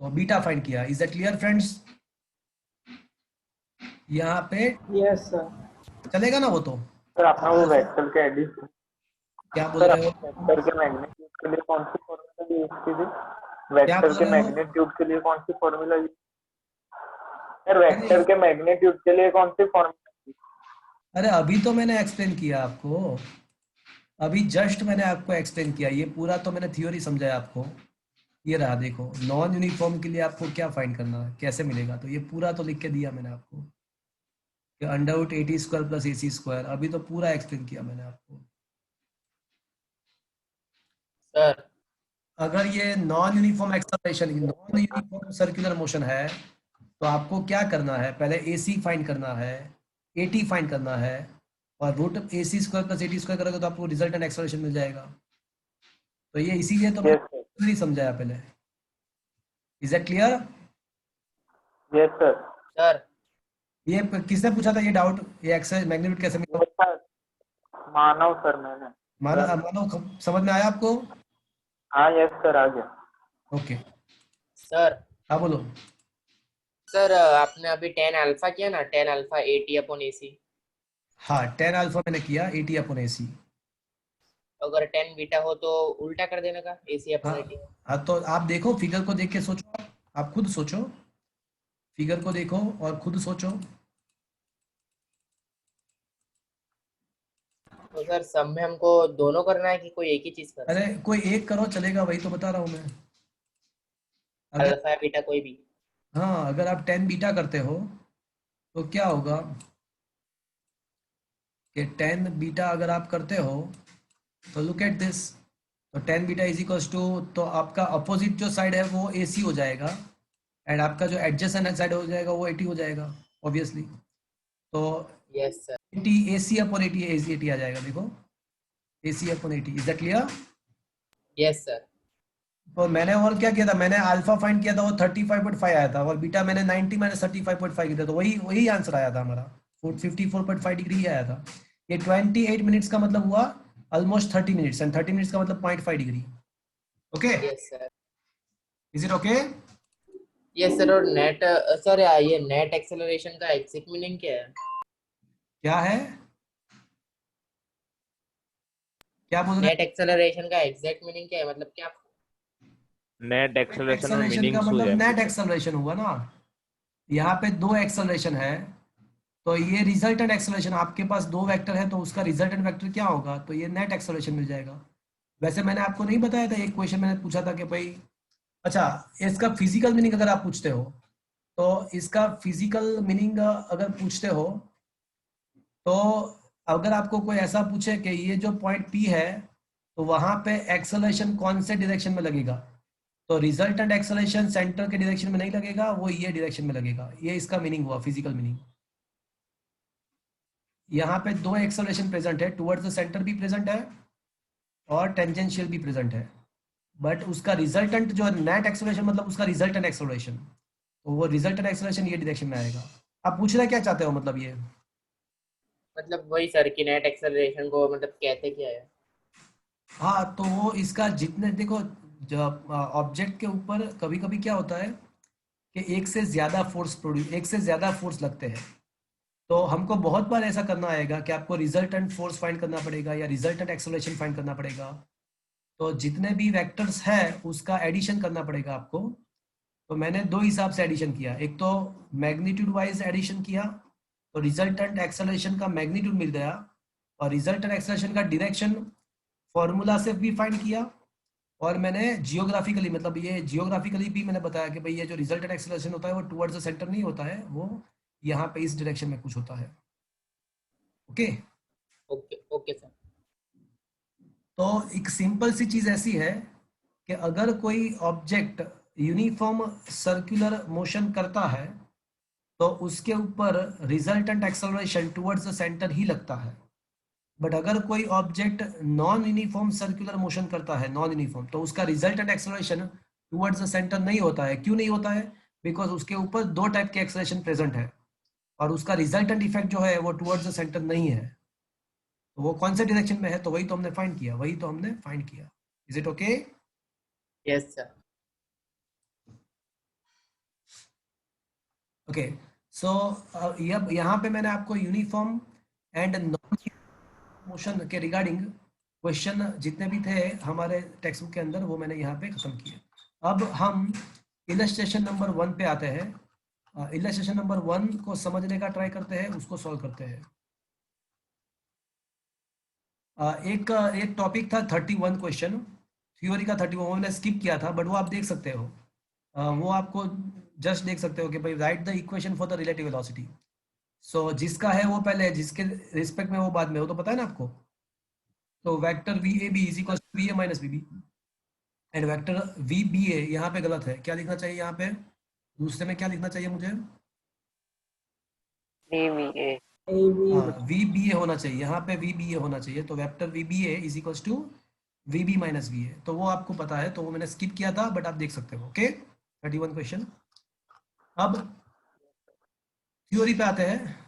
तो बीटा फाइंड किया। Is that clear friends? यहाँ पे यस सर। चलेगा ना वो? तो सर आपने वो वेक्टर के एडिशन, क्या बोल सर रहे हो? वेक्टर के मैग्नीट्यूड के लिए कौन सी फॉर्मूला यूज की थी? क्या वेक्टर बोल के रहे हो? मैग्नीट्यूड के लिए कौन सी फॉर्मूला यूज? सर वेक्टर के मैग्नीट्यूड के लिए कौन सी फॉर्मूला थी? अरे अभी तो मैंने एक्सप्लेन किया आपको, अभी जस्ट मैंने आपको एक्सप्लेन किया। ये पूरा तो मैंने थ्योरी समझाया आपको। ये रहा देखो, नॉन यूनिफॉर्म के लिए आपको क्या फाइंड करना है, कैसे मिलेगा, तो ये पूरा तो लिख के दिया मैंने आपको कि under root 80 square plus AC square. अभी तो पूरा एक्सप्लेन किया मैंने आपको। Sir, अगर ये non uniform acceleration, non uniform circular motion है, तो आपको क्या करना है, पहले AC फाइंड करना है, AT फाइंड करना है, और root AC square plus AT square करोगे तो आपको रिजल्टेंट एक्सेलरेशन मिल जाएगा। तो ये इसीलिए तो यस सर, मैंने नहीं समझाया पहले। Is that clear? Yes sir. Sir ये किसने पूछा था ये डाउट, ये एक्सेल मैग्नीट्यूड कैसे मिला? यस सर, मानव सर मैंने। मानो समझ में आया आपको? हाँ यस सर, आ गया। ओके, सर हाँ बोलो। सर आपने अभी tan अल्फा किया ना, tan alpha AT upon AC। हाँ, tan अल्फा मैंने किया AT अपॉन AC। अगर tan बीटा हो तो उल्टा कर देने का, AC अपॉन हाँ AT। हाँ, तो आप देखो फिगर को देख के सोचो, आप खुद सोचो, फिगर को देखो और खुद सोचो। तो सर सब में हमको दोनों करना है कि कोई एक ही चीज करना है? अरे कोई एक करो चलेगा, वही तो बता रहा हूँ मैं। अगर अल्फा बीटा कोई भी। हाँ, अगर आप tan बीटा करते हो तो क्या होगा कि tan बीटा अगर आप करते हो तो लुक एट दिस, तो tan beta is equals to, तो आपका अपोजिट जो साइड है वो AC हो जाएगा, एंड आपका जो एडजेसेंट साइड हो जाएगा वो AT हो जाएगा ऑब्वियसली। तो yes sir. AC upon AT आ जाएगा, देखो AC upon AT। Is that clear? Yes sir. और मैंने और क्या किया था, मैंने अल्फा फाइंड किया था, वो 35.5 आया था, और बीटा मैंने 90 माइनस 35.5 किया था, तो वही वही आंसर आया था हमारा, 54.5 डिग्री ही आया था। ये 28 मिनट्स का मतलब हुआ ऑलमोस्ट 30 मिनट्स, एंड 30 मिनट्स का मतलब 0.5 degree. Okay, yes sir. Is it okay? Yes sir. और नेट सर ये नेट एक्सेलरेशन का एग्जैक्ट मीनिंग क्या है? क्या है, क्या बोल रहे नेट एक्सेलरेशन का एग्जैक्ट मीनिंग क्या है, मतलब क्या? नेट हैं? एक्सेलरेशन में एक्सेलरेशन मीनिंग का શું मतलब है नेट पूछे? एक्सेलरेशन हुआ ना, यहाँ पे दो एक्सेलरेशन है, तो ये रिजल्टेंट एक्सेलरेशन, आपके पास दो वेक्टर है तो उसका रिजल्टेंट वेक्टर क्या होगा, तो ये नेट एक्सेलरेशन मिल जाएगा। वैसे मैंने आपको नहीं बताया था, एक क्वेश्चन मैंने पूछा था कि भाई, अच्छा इसका फिजिकल मीनिंग अगर आप पूछते हो, तो इसका फिजिकल मीनिंग अगर पूछते हो, तो अगर आपको कोई ऐसा पूछे कि ये जो पॉइंट P है, तो वहां पे एक्सेलरेशन कौन से डायरेक्शन में लगेगा, तो रिजल्टेंट एक्सेलरेशन सेंटर के डायरेक्शन में नहीं लगेगा, वो ये डायरेक्शन में लगेगा, ये इसका मीनिंग हुआ, फिजिकल मीनिंग। यहाँ पे दो एक्सेलरेशन प्रेजेंट है, टुवर्ड्स द सेंटर भी प्रेजेंट है और टेंजेंशियल भी प्रेजेंट है, बट उसका रिजल्टेंट जो नेट एक्सेलरेशन मतलब उसका रिजल्टेंट एक्सेलरेशन, तो वो रिजल्टेंट एक्सेलरेशन ये डायरेक्शन में आएगा। आप पूछना क्या चाहते हो, मतलब ये? मतलब वही सर कि नेट एक्सेलरेशन को मतलब कहते क्या है? हाँ, तो वो इसका जितने देखो, जब ऑब्जेक्ट के ऊपर कभी कभी क्या होता है कि एक से ज्यादा फोर्स लगते हैं, तो हमको बहुत बार ऐसा करना आएगा कि आपको रिजल्टेंट फोर्स फाइंड करना पड़ेगा या रिजल्टेंट एक्सेलरेशन फाइंड करना पड़ेगा, तो जितने भी वेक्टर्स है उसका एडिशन करना पड़ेगा आपको। तो मैंने दो हिसाब से एडिशन किया, एक तो मैग्नीट्यूड वाइज एडिशन किया, तो रिजल्टेंट एक्सेलरेशन का मैग्नीट्यूड मिल गया, और रिजल्टेंट एक्सेलरेशन का डायरेक्शन फॉर्मूला से भी फाइंड किया, और मैंने जियोग्राफिकली, मतलब ये जियोग्राफिकली भी मैंने बताया कि भाई ये जो रिजल्टेंट एक्सेलरेशन होता है वो टुवर्ड्स द सेंटर नहीं होता है, वो यहाँ पे इस डायरेक्शन में कुछ होता है। Okay, okay okay sir. तो एक सिंपल सी चीज ऐसी है कि अगर कोई ऑब्जेक्ट यूनिफॉर्म सर्कुलर मोशन करता है, तो उसके ऊपर resultant acceleration towards the centre ही लगता है, बट अगर कोई object non uniform circular motion करता है, नॉन यूनिफॉर्म, तो उसका resultant acceleration towards the centre नहीं होता है। क्यों नहीं होता है? बिकॉज उसके ऊपर दो टाइप के एक्सेलरेशन प्रेजेंट है, और उसका रिजल्टेंट इफेक्ट जो है वो टुवर्ड्स द सेंटर नहीं है, तो वो कौन से डायरेक्शन में है, तो वही तो हमने फाइंड किया। Is it okay? Yes sir. Okay, so यहाँ पे मैंने आपको यूनिफॉर्म एंड नॉन मोशन के रिगार्डिंग क्वेश्चन जितने भी थे हमारे टेक्स्ट बुक के अंदर, वो मैंने यहाँ पे खत्म किए। अब हम इलस्ट्रेशन नंबर 1 पे आते हैं। इलस्ट्रेशन नंबर 1 को समझने का ट्राई करते हैं, उसको सॉल्व करते हैं। एक टॉपिक था 31 क्वेश्चन, थ्योरी का 31, वो मैंने स्किप किया था, बट वो आप देख सकते हो, वो आपको जस्ट देख सकते हो कि भाई write the equation for the relative velocity. So जिसका है वो पहले, जिसके रिस्पेक्ट में वो बाद में, वो तो पता है ना आपको। तो vector V A B is equal to V A minus V B, and vector VBA यहाँ पे गलत है, क्या लिखना चाहिए यहाँ पे? दूसरे में क्या लिखना चाहिए मुझे? DVA. AB. हाँ, VBA होना चाहिए, यहाँ पे VBA होना चाहिए, तो vector VBA is equals to VB minus VA। तो वो आपको पता है, तो वो मैंने स्किप किया था, बट आप देख सकते हो। Okay, 31 question. अब थ्योरी पे आते हैं।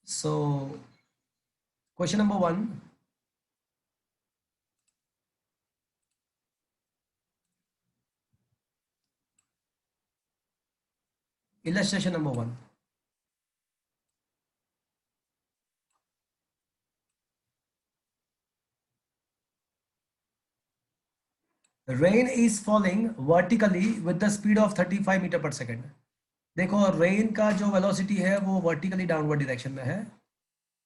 So question number 1, illustration number 1. Rain is falling vertically with the speed of 35 metre पर सेकेंड। देखो रेन का जो वेलोसिटी है वो वर्टिकली डाउनवर्ड डायरेक्शन में है,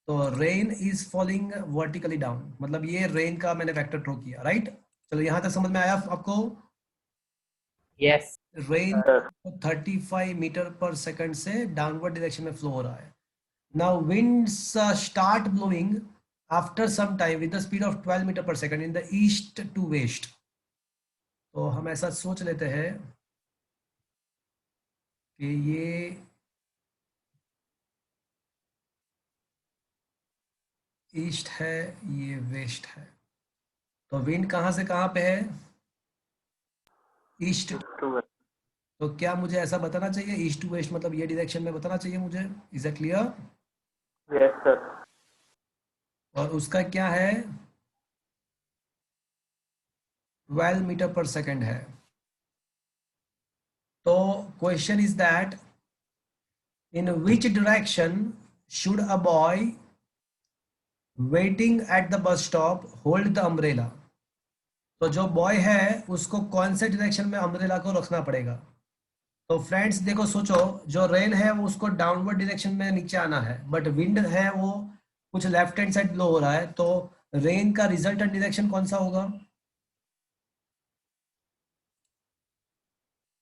तो rain is falling vertically down, मतलब ये रेन का मैंने वेक्टर ड्रॉ किया, राइट? चलो यहाँ तक समझ में आया आपको? Yes rain 35 metre per second से डाउनवर्ड डायरेक्शन में फ्लो हो रहा है। Now winds start blowing after some time with the speed of 12 metre per second in the east to west। तो हम ऐसा सोच लेते हैं कि ये ईस्ट है, ये वेस्ट है, तो विंड कहाँ से कहाँ पे है? ईस्ट। तो क्या मुझे ऐसा बताना चाहिए, ईस्ट टू वेस्ट मतलब ये डायरेक्शन में बताना चाहिए मुझे? Is it clear? Yes sir. और उसका क्या है? 12 मीटर पर सेकंड है। तो question is that in which direction should a boy waiting at the bus stop hold the umbrella? तो जो बॉय है उसको कौन से डायरेक्शन में अम्ब्रेला को रखना पड़ेगा? तो फ्रेंड्स देखो, सोचो, जो रेन है वो उसको डाउनवर्ड डायरेक्शन में नीचे आना है, बट विंड है वो कुछ लेफ्ट हैंड साइड ब्लो हो रहा है, तो रेन का रिजल्टेंट डायरेक्शन कौन सा होगा?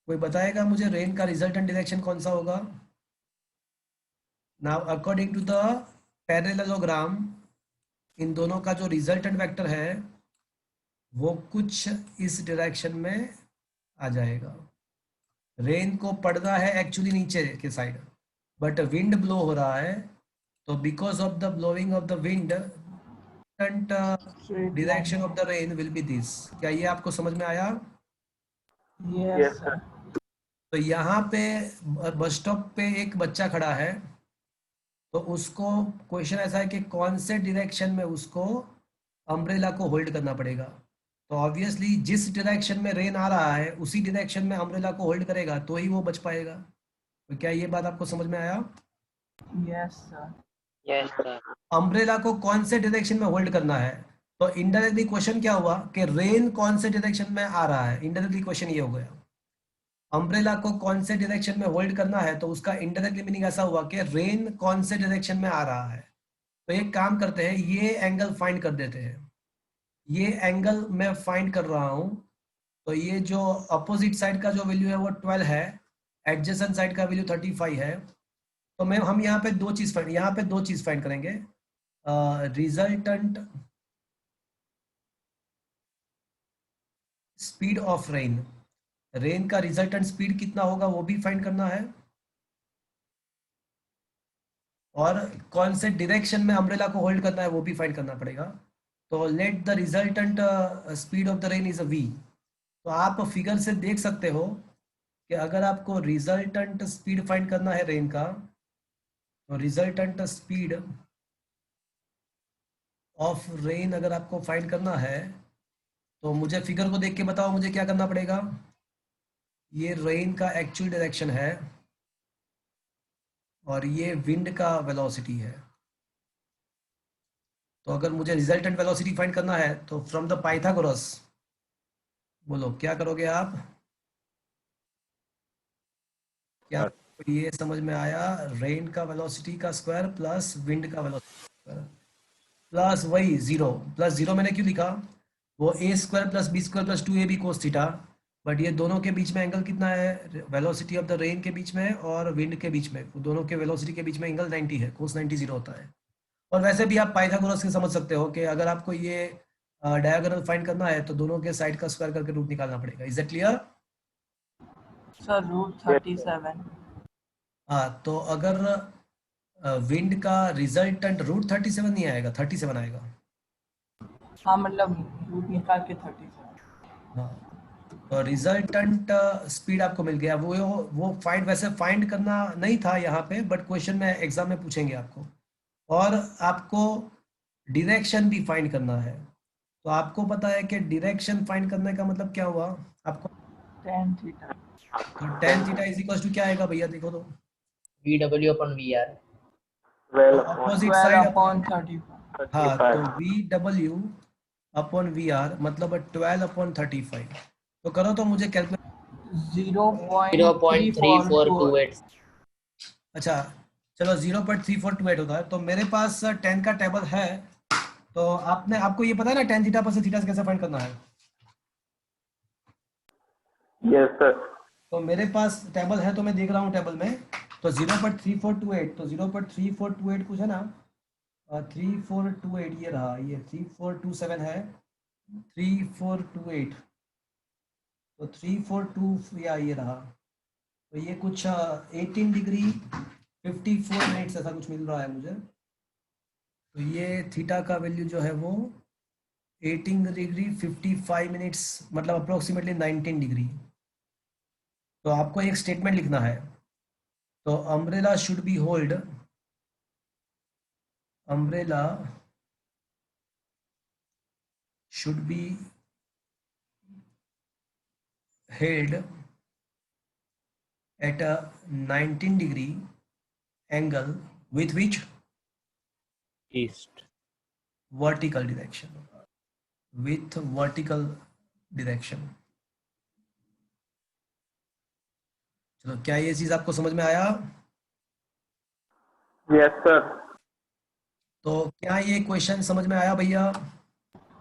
कोई बताएगा मुझे रेन का रिजल्टेंट डायरेक्शन कौन सा होगा? Now according to the parallelogram, इन दोनों का जो रिजल्टेंट वेक्टर है वो कुछ इस डायरेक्शन में आ जाएगा। रेन को पड़ना है एक्चुअली नीचे के साइड, बट विंड ब्लो हो रहा है, तो because of the blowing of the wind direction of the rain will be this. क्या ये आपको समझ में आया? Yes, sir. तो यहाँ पे बस स्टॉप पे एक बच्चा खड़ा है, तो उसको क्वेश्चन ऐसा है कि कौन से डायरेक्शन में उसको अम्ब्रेला को होल्ड करना पड़ेगा। तो ऑब्वियसली जिस डायरेक्शन में रेन आ रहा है उसी डायरेक्शन में अम्ब्रेला को होल्ड करेगा तो ही वो बच पाएगा। तो क्या ये बात आपको समझ में आया? Yes, sir. Yes, sir. Umbrella को कौन से डायरेक्शन में होल्ड करना है? तो इनडायरेक्टली क्वेश्चन क्या हुआ कि रेन कौन से डायरेक्शन में आ रहा है, इनडायरेक्टली क्वेश्चन ये हो गया। अम्ब्रेला को कौन से डायरेक्शन में होल्ड करना है, तो उसका इनडायरेक्टली मीनिंग ऐसा हुआ कि रेन कौन से डायरेक्शन में आ रहा है। तो एक काम करते हैं, ये एंगल फाइंड कर देते हैं। ये एंगल मैं फाइंड कर रहा हूं, तो ये जो अपोजिट साइड का जो वैल्यू है वो 12 है, एडजेसेंट साइड का वैल्यू 35 है। तो मैं हम यहाँ पे दो चीज फाइंड करेंगे, resultant speed of rain, rain का रिजल्टेंट स्पीड कितना होगा वो भी फाइंड करना है, और कौन से डायरेक्शन में अम्ब्रेला को होल्ड करना है वो भी फाइंड करना पड़ेगा। तो let the resultant speed of the rain is a v। तो आप फिगर से देख सकते हो कि अगर आपको रिजल्टेंट स्पीड फाइंड करना है रेन का, तो रिजल्टेंट स्पीड ऑफ रेन अगर आपको फाइंड करना है, तो मुझे फिगर को देख के बताओ मुझे क्या करना पड़ेगा। ये रेन का एक्चुअल डायरेक्शन है और ये विंड का वेलोसिटी है। तो अगर मुझे रिजल्टेंट वेलोसिटी फाइंड करना है तो फ्रॉम द पाइथागोरस, बोलो क्या करोगे आप? क्या ये समझ में आया? रेन का वेलोसिटी का स्क्वायर प्लस विंड का वेलोसिटी प्लस वही 0, प्लस 0 मैंने क्यों लिखा? वो a square plus b square plus 2ab cos theta, but ये दोनों के बीच में एंगल कितना है? वेलोसिटी ऑफ द रेन के बीच में और विंड के बीच में, दोनों के वेलोसिटी के बीच में एंगल 90 है, कोस 90 0 होता है। और वैसे भी आप पाइथागोरस से समझ सकते हो कि अगर आपको ये डायगोनल फाइंड करना है तो दोनों के साइड का स्क्वायर करके रूट निकालना पड़ेगा। Is it clear? Sir, root 37. हाँ, तो अगर विंड का रिजल्टेंट रूट 37 नहीं आएगा, 37 आएगा। हाँ मतलब रूट निकाल के 37. हाँ, तो रिजल्टेंट स्पीड आपको मिल गया। वो फाइंड, वैसे फाइंड करना नहीं था यहाँ पे, बट क्वेश्चन में एग्जाम में पूछेंगे आपको। और आपको डायरेक्शन भी फाइंड करना है। तो आपको पता है कि डायरेक्शन फाइंड करने का मतलब क्या हुआ आपको? tan theta. तो tan theta is equal to क्या आएगा भैया, देखो तो। VW upon VR. तो 12 upon अपोजिट 12 साइड upon 35. हाँ, 35. तो VW अपॉन VR मतलब 12 अपॉन 35। तो करो तो मुझे कैलकुलेट। 0.3428. 0.3428. अच्छा, चलो 0.3428 होता है। तो मेरे पास 10 का टेबल है। तो आपको ये पता है ना tan थीटा पर से थीटा से कैसे फाइंड करना है? Yes, sir. तो मेरे पास टेबल है, तो मैं देख रहा हूँ टेबल में। तो 0.3428, तो 0.3428 कुछ है ना, 3428 ये रहा, ये 3427 है, 3428, तो 342 या ये रहा। तो ये कुछ 18 डिग्री 54 मिनट्स ऐसा कुछ मिल रहा है मुझे। तो ये थीटा का वैल्यू जो है वो 18 डिग्री 55 मिनट्स मतलब अप्रोक्सीमेटली 19 डिग्री। तो आपको एक स्टेटमेंट लिखना है। तो umbrella should be hold, umbrella should be held at a 19 degree angle with which east. vertical direction, with vertical direction। चलो, क्या ये चीज आपको समझ में आया? Yes, sir. तो क्या ये क्वेश्चन समझ में आया भैया?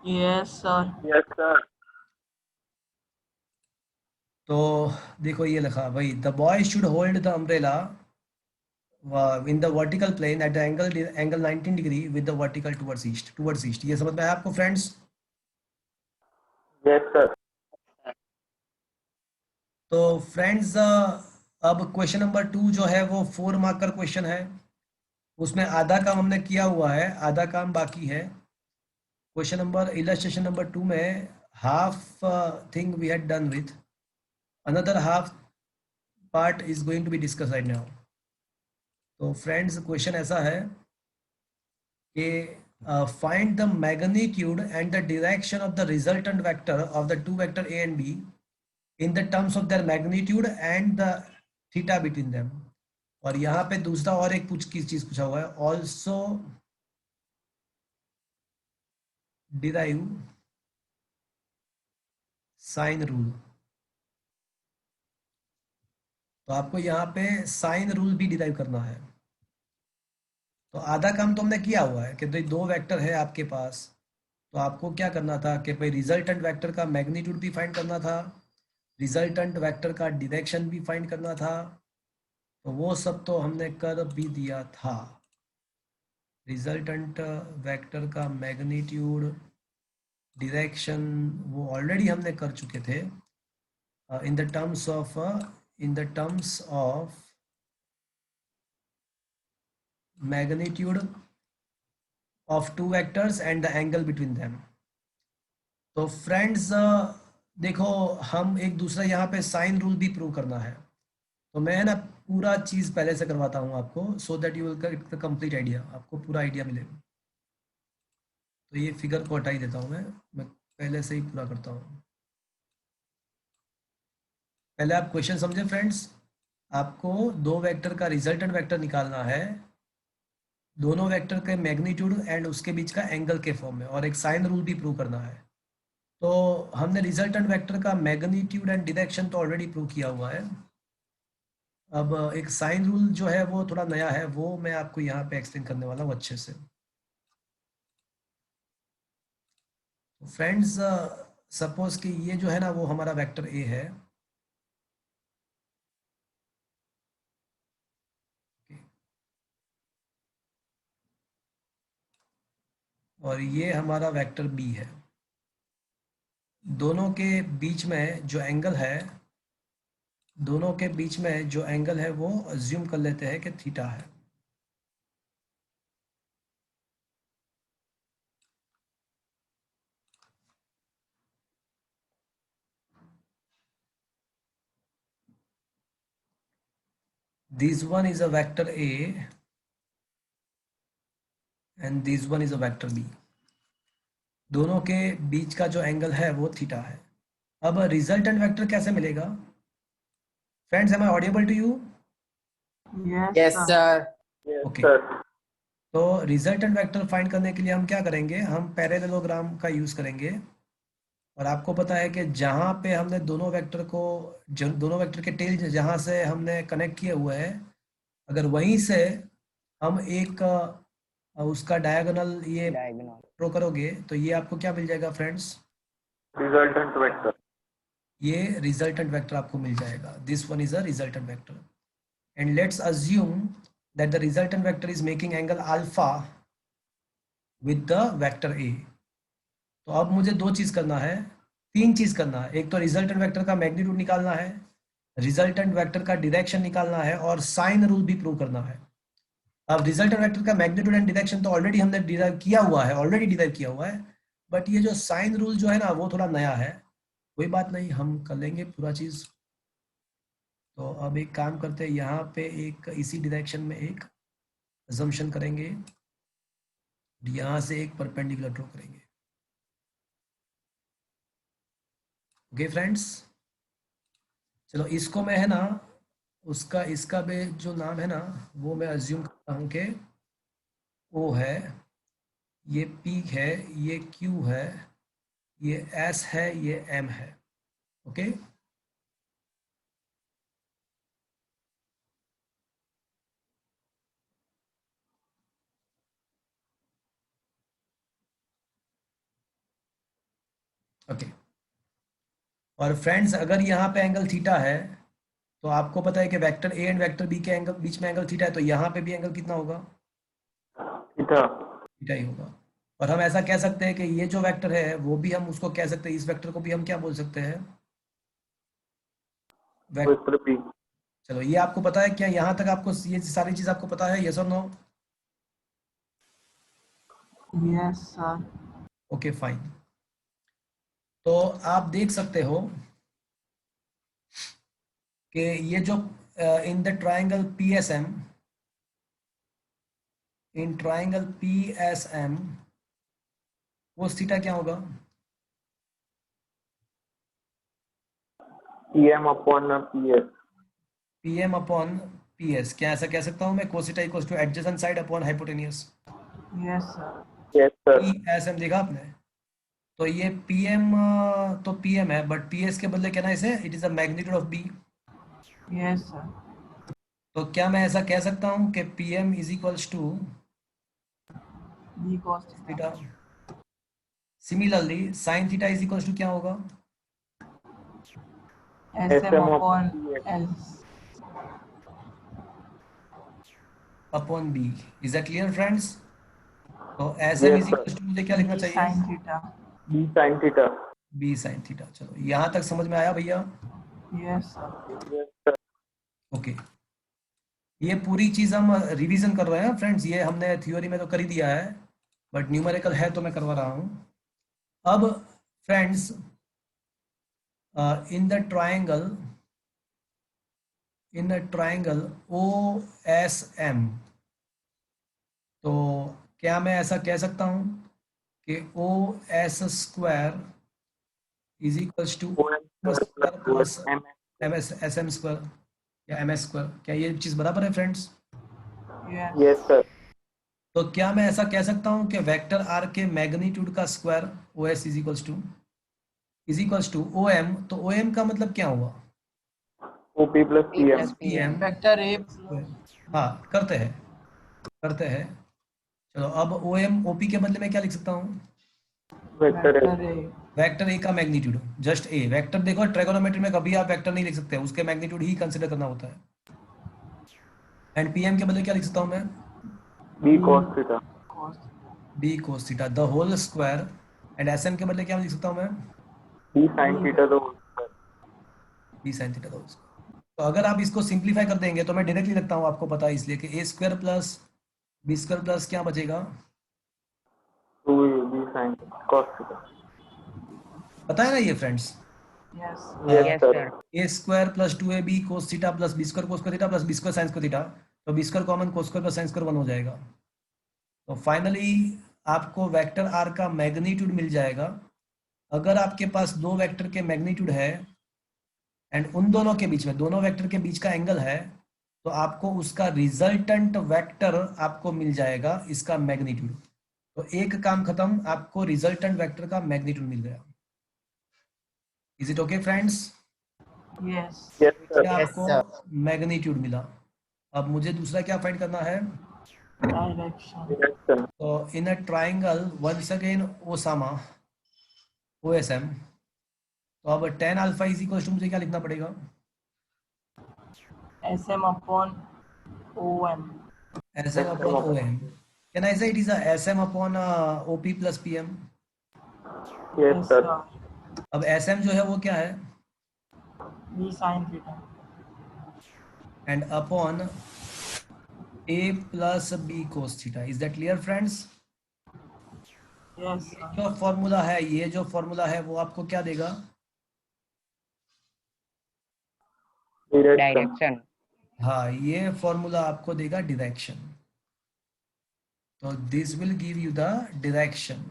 Yes, sir. Yes, sir. तो देखो ये लिखा भाई, the boy should hold the umbrella in the vertical plane at the angle 19 degree with the vertical towards east। ये समझ में आया आपको फ्रेंड्स? Yes, sir. तो फ्रेंड्स अब क्वेश्चन नंबर 2 जो है वो 4 मार्कर क्वेश्चन है। उसमें आधा काम हमने किया हुआ है, आधा काम बाकी है। क्वेश्चन नंबर इलस्ट्रेशन नंबर 2 में half thing we had done with, another half part is going to be discuss right now. तो फ्रेंड्स क्वेश्चन ऐसा है कि find the magnitude and the direction of the resultant vector of the two vector a and b in the terms of their magnitude and the theta between them। और यहाँ पे दूसरा और एक चीज पूछा हुआ है, ऑल्सो डिराइव साइन रूल। तो आपको यहाँ पे साइन रूल भी डिराइव करना है। तो आधा काम तो हमने किया हुआ है कि भाई दो वेक्टर है आपके पास, तो आपको क्या करना था कि भाई रिजल्टेंट वेक्टर का मैग्नीट्यूड भी फाइंड करना था, रिजल्टेंट वेक्टर का डायरेक्शन भी फाइंड करना था। तो वो सब तो हमने कर भी दिया था। रिजल्टेंट वेक्टर का मैग्नीट्यूड, डायरेक्शन वो ऑलरेडी हमने कर चुके थे in the terms of magnitude of two vectors and the angle between them. तो फ्रेंड्स देखो, हम एक दूसरा यहाँ पे साइन रूल भी प्रूव करना है। तो मैं ना पूरा चीज पहले से करवाता हूँ आपको, so that you will get the complete idea, आपको पूरा आइडिया मिलेगा। तो ये फिगर को हटा ही देता हूँ मैं पहले से ही पूरा करता हूँ। पहले आप क्वेश्चन समझे फ्रेंड्स। आपको दो वेक्टर का रिजल्टेंट वेक्टर निकालना है, दोनों वेक्टर के मैग्नीट्यूड एंड उसके बीच का एंगल के फॉर्म में, और एक साइन रूल भी प्रूव करना है। तो हमने रिजल्टेंट वेक्टर का मैग्नीट्यूड एंड डायरेक्शन तो ऑलरेडी प्रूव किया हुआ है। अब एक साइन रूल जो है वो थोड़ा नया है, वो मैं आपको यहाँ पे एक्सप्लेन करने वाला हूँ अच्छे से। फ्रेंड्स सपोज कि ये जो है ना वो हमारा वेक्टर ए है। और ये हमारा वेक्टर बी है। दोनों के बीच में जो एंगल है, दोनों के बीच में जो एंगल है वो अज्यूम कर लेते हैं कि थीटा है। This one is a vector A and this one is a vector B. दोनों के बीच का जो एंगल है वो थीटा है। अब रिजल्टेंट वेक्टर कैसे मिलेगा? Friends, am I audible to you? Yes, Yes, sir. sir. Yes, Okay. sir. तो रिजल्टेंट वेक्टर फाइंड करने के लिए हम क्या करेंगे? हम पैरेललोग्राम का यूज करेंगे। और आपको पता है कि जहाँ पे हमने दोनों वेक्टर को, दोनों वेक्टर के टेल जहाँ से हमने कनेक्ट किए हुए हैं, अगर वहीं से हम एक उसका डायगोनल ये डायगोनल ड्रॉ करोगे तो ये आपको क्या मिल जाएगा फ्रेंड्स? Resultant vector. ये रिजल्टेंट वेक्टर आपको मिल जाएगा। This one is a resultant vector and let's assume that the resultant vector is making angle alpha with the vector A. तो अब मुझे दो चीज करना है, तीन चीज करना है। एक तो रिजल्टेंट वेक्टर का मैग्नीट्यूड निकालना है, रिजल्टेंट वेक्टर का डायरेक्शन निकालना है और साइन रूल भी प्रूव करना है। अब रिजल्टेंट वेक्टर का मैग्नीट्यूड एंड डायरेक्शन तो ऑलरेडी हमने डिराइव किया हुआ है, बट ये जो साइन रूल जो है ना वो थोड़ा नया है। कोई बात नहीं, हम कर लेंगे पूरा चीज। तो अब एक काम करते हैं, यहाँ पे एक इसी डायरेक्शन में एक अजम्पशन करेंगे, यहाँ से एक परपेंडिकुलर ड्रॉ करेंगे। ओके फ्रेंड्स, चलो इसको मैं है ना उसका इसका भी जो नाम है ना वो मैं अज्यूम करता हूँ कि ओ है, ये P है, ये Q है, ये S है, ये M है। Okay, okay. और फ्रेंड्स, अगर यहाँ पे एंगल थीटा है तो आपको पता है कि vector A and vector B के एंगल बीच में एंगल थीटा है, तो यहाँ पे भी एंगल कितना होगा? Theta. थीटा ही होगा। और हम ऐसा कह सकते हैं कि ये जो वेक्टर है वो भी हम उसको कह सकते हैं, इस वेक्टर को भी हम क्या बोल सकते हैं? Vector B. चलो, ये आपको पता है क्या? यहाँ तक आपको ये सारी चीज आपको पता है? यस और no? Yes, sir. Okay fine. तो आप देख सकते हो कि ये जो in the triangle PSM, in triangle PSM cos theta क्या होगा? PM upon PS. PM upon PS। क्या ऐसा कह सकता हूं मैं? cos theta equals to adjacent side upon hypotenuse. Yes, sir. Yes, sir. PSM देखा आपने? तो ये PM तो PM है, बट PS के बदले कहना इसे it is a magnitude of B। Yes, sir. तो क्या मैं ऐसा कह सकता हूं कि PM is equals to B cos theta. Theta? Similarly sin theta is equals to क्या होगा? SM upon L. Upon B। Is that clear friends? तो SM is sir. Equals to मुझे क्या लिखना B चाहिए? sin theta. B sin theta. B sin theta. चलो, यहां तक समझ में आया भैया? Yes, sir. Yes, sir. Okay, ये पूरी चीज हम रिवीजन कर रहे हैं फ्रेंड्स। ये हमने थ्योरी में तो कर ही दिया है, बट न्यूमेरिकल है तो मैं करवा रहा हूं। अब friends, in the triangle OSM, तो क्या मैं ऐसा कह सकता हूं कि OS square is equals to OM plus M. SM square या MS स्क्वायर? क्या ये चीज बराबर है फ्रेंड्स? Yes. Yes, sir. तो क्या मैं ऐसा कह सकता हूं कि वेक्टर R के मैग्नीट्यूड का square OS is equals to OM? तो OM का मतलब क्या हुआ? OP plus PM. PM। Vector A. हाँ, करते हैं। चलो, अब OM OP के बदले में क्या लिख सकता हूँ? Vector A. Vector A. Vector A का मैग्नीट्यूड, जस्ट ए। वेक्टर देखो, ट्रिगोनोमेट्री में कभी आप वेक्टर नहीं लिख सकते, उसके मैग्नीट्यूड ही कंसीडर करना होता है। एंड PM के बदले क्या लिख सकता हूँ मैं? B cos theta. Cos. B cos theta the whole square and S M के बदले क्या लिख सकता हूँ मैं? b sin theta the whole square. B sine theta the whole square. तो अगर आप इसको सिंप्लीफाई कर देंगे तो मैं डायरेक्टली लिखता हूँ, आपको पता है इसलिए कि A square plus B square plus क्या बचेगा? 2ab sin cos theta. पता है ना ये friends? Yes. Yes, Yes, sir. sir. A square plus 2ab cos theta plus B square cos theta plus B square sine square theta, तो B square common cos square plus sine square 1 हो जाएगा। तो finally आपको vector R का magnitude मिल जाएगा। अगर आपके पास दो वेक्टर के मैग्नीट्यूड है एंड उन दोनों के बीच में, दोनों वेक्टर के बीच का एंगल है, तो आपको उसका रिजल्टेंट वेक्टर आपको मिल जाएगा इसका मैग्नीट्यूड। तो एक काम खत्म, आपको रिजल्टेंट वेक्टर का मैग्नीट्यूड मिल गया। Is it okay friends? Yes. Yes, sir. क्या Yes, आपको sir. मैग्नीट्यूड मिला। अब मुझे दूसरा क्या फाइंड करना है? Direction. Direction. तो in a triangle once again Osama OSM, तो अब tan alpha is equal to मुझे क्या लिखना पड़ेगा? SM upon OM. SM upon OM। Can I say it is a SM upon OP plus PM? Yes, sir. अब SM जो है वो क्या है? B sin theta. And upon A plus B cos theta। Is that clear friends? Yes, sir. जो formula है, ये जो फॉर्मूला है वो आपको क्या देगा? Direction. Direction. हाँ, ये फॉर्मूला आपको देगा डायरेक्शन। तो this will give you the direction.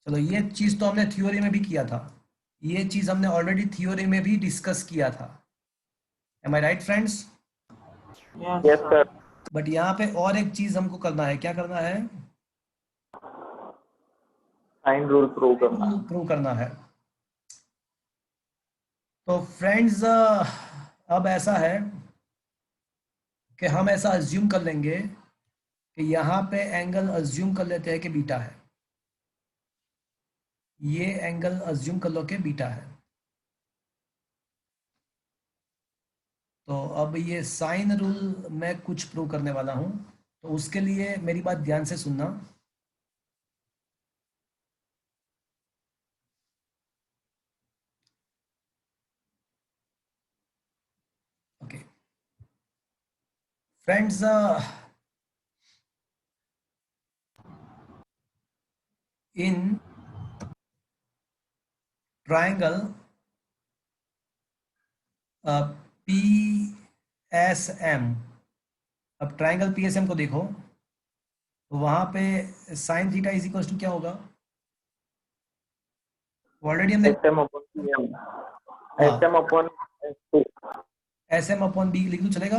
चलो, ये चीज तो हमने थ्योरी में भी किया था, ये चीज हमने ऑलरेडी थ्योरी में भी डिस्कस किया था। Am I right friends? Yes, Yes, sir. But यहाँ पे और एक चीज हमको करना है। क्या करना है? Sine rule prove करना. प्रूव करना है। तो फ्रेंड्स अब ऐसा है कि हम ऐसा अज्यूम कर लेंगे कि यहाँ पे एंगल अज्यूम कर लेते हैं कि बीटा है। ये एंगल अज्यूम कर लो कि बीटा है। तो अब ये साइन रूल मैं कुछ प्रूव करने वाला हूं, तो उसके लिए मेरी बात ध्यान से सुनना। Okay friends, in triangle PSM, अब ट्राइंगल PSM को देखो, तो वहां पे sine theta is equal to क्या होगा? ऑलरेडी हमने SM upon PM. हाँ, SM upon S2. SM upon B लिख दूं, चलेगा?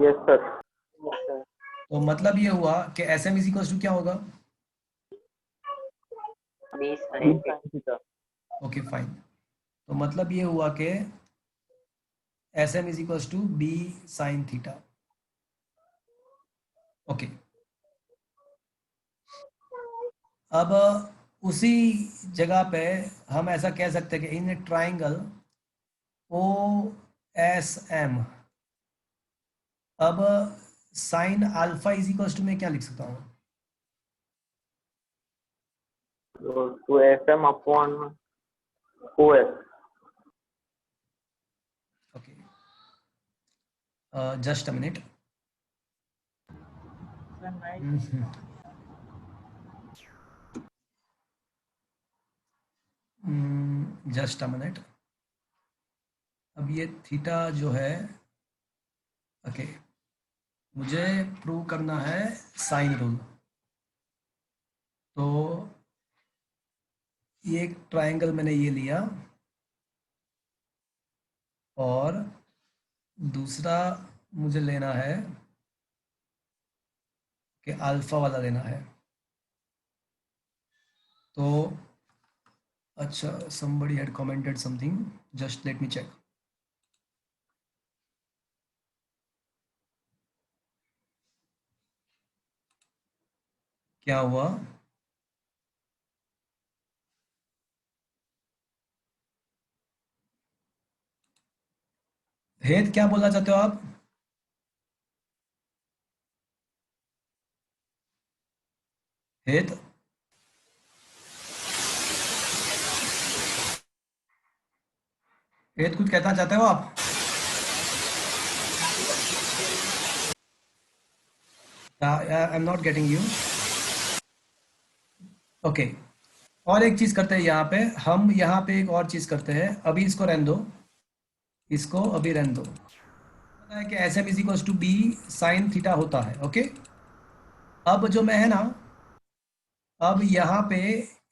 Yes, sir. तो मतलब ये हुआ कि SM इज इक्वल टू क्या होगा? B B sin sin theta. Okay fine. तो मतलब ये हुआ कि SM is equal to B sine theta. Okay, अब उसी जगह पे हम ऐसा कह सकते हैं कि इन ट्राइंगल OSM, अब sine alpha is equal to मैं क्या लिख सकता हूँ? So SM upon OS. Okay, just a minute. Sir, right. Just a minute. अब ये थीटा जो है, ओके, मुझे प्रूव करना है साइन रूल। तो ये एक ट्राइंगल मैंने ये लिया और दूसरा मुझे लेना है कि अल्फा वाला लेना है। तो अच्छा, somebody had commented something, just let me check। क्या हुआ? भेद क्या बोलना चाहते हो आप? हेत हेत कुछ कहना चाहते हो आप? I am not getting you. Okay, और एक चीज करते हैं यहाँ पे, हम यहाँ पे एक और चीज करते हैं। अभी इसको रहने दो, इसको अभी रहने दो। पता है कि S M is equal to B sine theta होता है। ओके, अब जो मैं है ना, अब यहाँ पे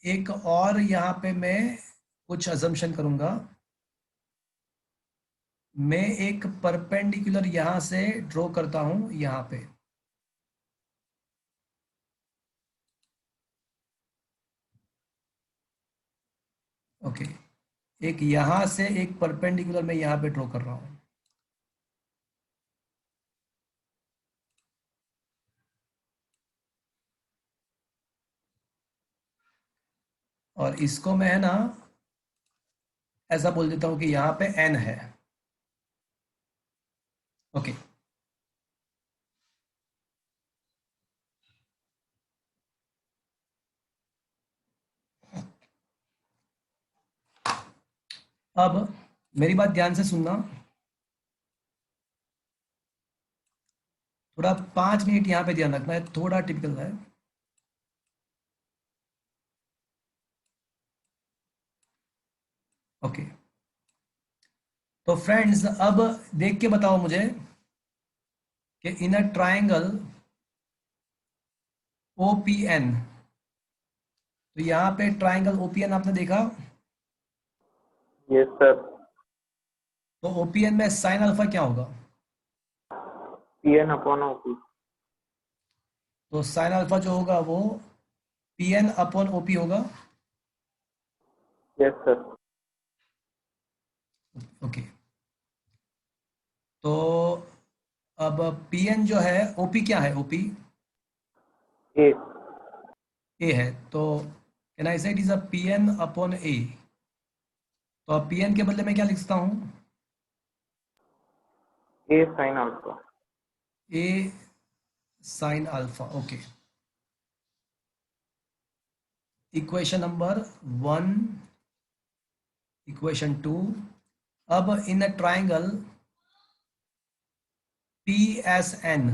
एक और यहाँ पे मैं कुछ अजम्पशन करूंगा। मैं एक परपेंडिकुलर यहाँ से ड्रॉ करता हूं यहाँ पे। ओके, एक यहाँ से एक परपेंडिकुलर मैं यहाँ पे ड्रॉ कर रहा हूँ। और इसको मैं है ना ऐसा बोल देता हूँ कि यहाँ पे n है। ओके, अब मेरी बात ध्यान से सुनना, थोड़ा 5 मिनट यहाँ पे ध्यान रखना है, थोड़ा टिपिकल है। ओके, तो फ्रेंड्स अब देख के बताओ मुझे कि इन अ ट्राइंगल OPN, तो यहाँ पे ट्राइंगल OPN आपने देखा, यस सर। तो OPN में साइन अल्फा क्या होगा? PN upon OP। तो साइन अल्फा जो होगा वो PN अपॉन OP होगा। Yes sir. ओके, तो अब PN जो है, OP क्या है? OP A. A है, तो कैन आई से it is a PN upon A। तो अब PN के बदले में क्या लिख सकता हूँ? A sine alpha. A sine alpha. Okay, equation number 1, equation 2। अब in a triangle PSN,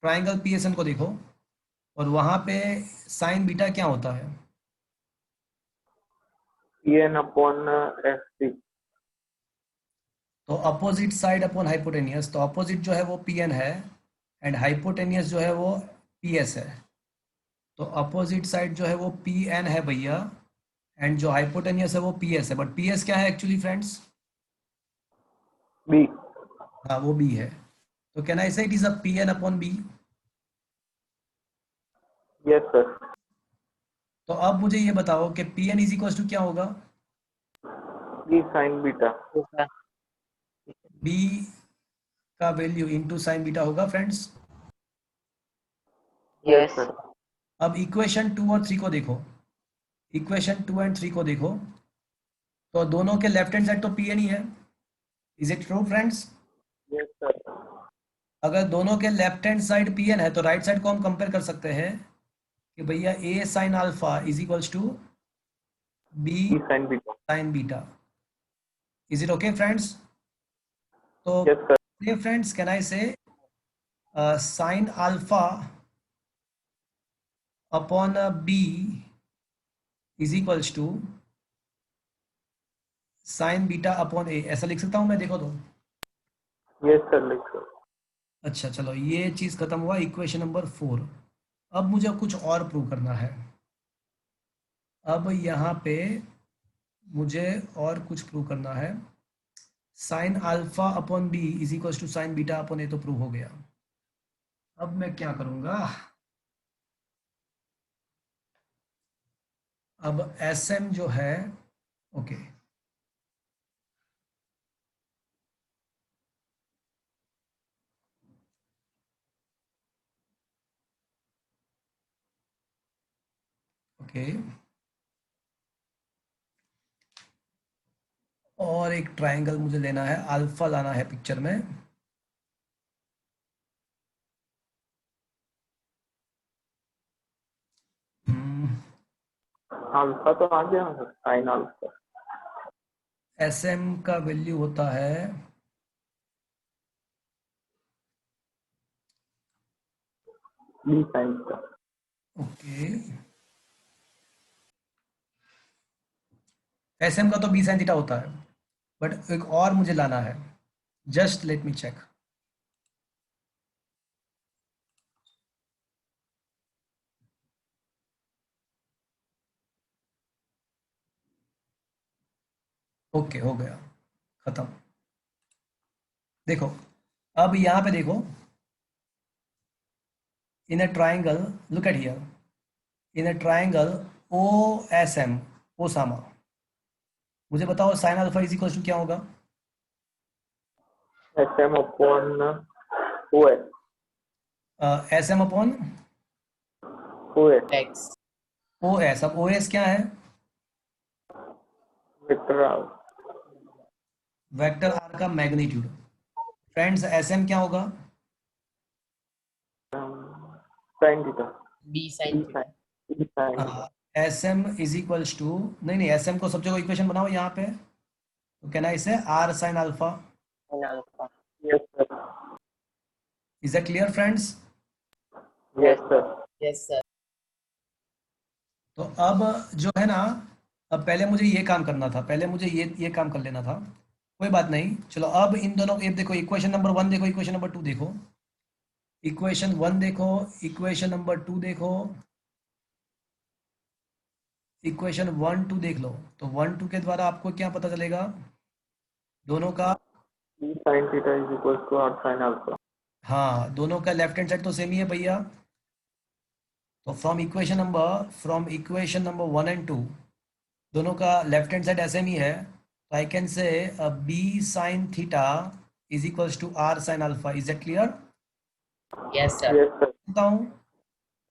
triangle PSN को देखो, और वहां पे साइन बीटा क्या होता है? PN upon FC। तो अपोजिट साइड अपॉन हाइपोटेनियस, तो अपोजिट जो है वो PN है एंड हाइपोटेनियस जो है वो PS है। तो अपोजिट साइड जो है वो PN है भैया, एंड जो हाइपोटेनियस है वो PS है। बट PS क्या है एक्चुअली फ्रेंड्स? बी। हाँ, वो B है। तो कैन आई से it is a PN upon B? Yes sir. तो अब मुझे ये बताओ कि PN इज इक्वल टू क्या होगा? B sine beta. B का वैल्यू इनटू साइन बीटा होगा फ्रेंड्स। Yes Yes. सर। अब इक्वेशन 2 और 3 को देखो, इक्वेशन 2 एंड 3 को देखो, तो दोनों के लेफ्ट हैंड साइड तो PN ही है। Is it true friends? Yes sir. अगर दोनों के लेफ्ट हैंड साइड PN है तो राइट साइड को हम कंपेयर कर सकते हैं कि भैया A sine alpha is equals to B B sine beta. Sine beta. Is it okay friends? तो yes sir. Friends can I say sine alpha upon B is equals to sine beta upon A, ऐसा लिख सकता हूं मैं? देखो तो। Yes sir लिख sir. अच्छा चलो, ये चीज खत्म हुआ, इक्वेशन नंबर 4। अब मुझे कुछ और प्रूव करना है। अब यहाँ पे मुझे और कुछ प्रूव करना है। Sine alpha upon B is equal to sine beta upon A तो प्रूव हो गया। अब मैं क्या करूंगा? अब SM जो है, ओके, ओके, और एक ट्राइंगल मुझे लेना है, अल्फा लाना है पिक्चर में। अल्फा तो आ गया साइन अल्फा। SM का वैल्यू होता है बी साइन का। ओके, SM का तो B sin थीटा होता है, बट एक और मुझे लाना है, just let me check. Okay, हो गया, खत्म। देखो, अब यहाँ पे देखो, in a triangle, look at here, in a triangle OSM, Osama, मुझे बताओ sine alpha is equal to क्या होगा? SM upon OS। SM upon OS x OS। अब OS क्या है? वेक्टर वेक्टर आर का मैग्नीट्यूड। फ्रेंड्स, SM क्या होगा? Sine theta. b sin theta B sine SM is equals to, नहीं, SM को सब जगह इक्वेशन बनाओ यहाँ पे, तो कहना इसे R sine alpha. alpha. Yes sir. Is that clear friends? Yes sir. yes sir तो अब जो है ना, अब पहले मुझे ये काम करना था, पहले मुझे ये काम कर लेना था, कोई बात नहीं। चलो अब इन दोनों, ये देखो इक्वेशन नंबर 1 देखो, इक्वेशन नंबर 2 देखो, इक्वेशन 1 देखो, इक्वेशन नंबर 2 देखो, इक्वेशन 1 2 देख लो। तो 1 2 के द्वारा आपको क्या पता चलेगा? दोनों का, B sine theta is equal to R sine alpha. हाँ, दोनों का लेफ्ट हैंड साइड तो सेम ही है भैया। तो फ्रॉम इक्वेशन नंबर 1 एंड 2, दोनों का लेफ्ट हैंड साइड ऐसे ही है, तो I can say B sine theta is equals to R sine alpha. Is that clear? yes sir yes sir. सकता हूँ,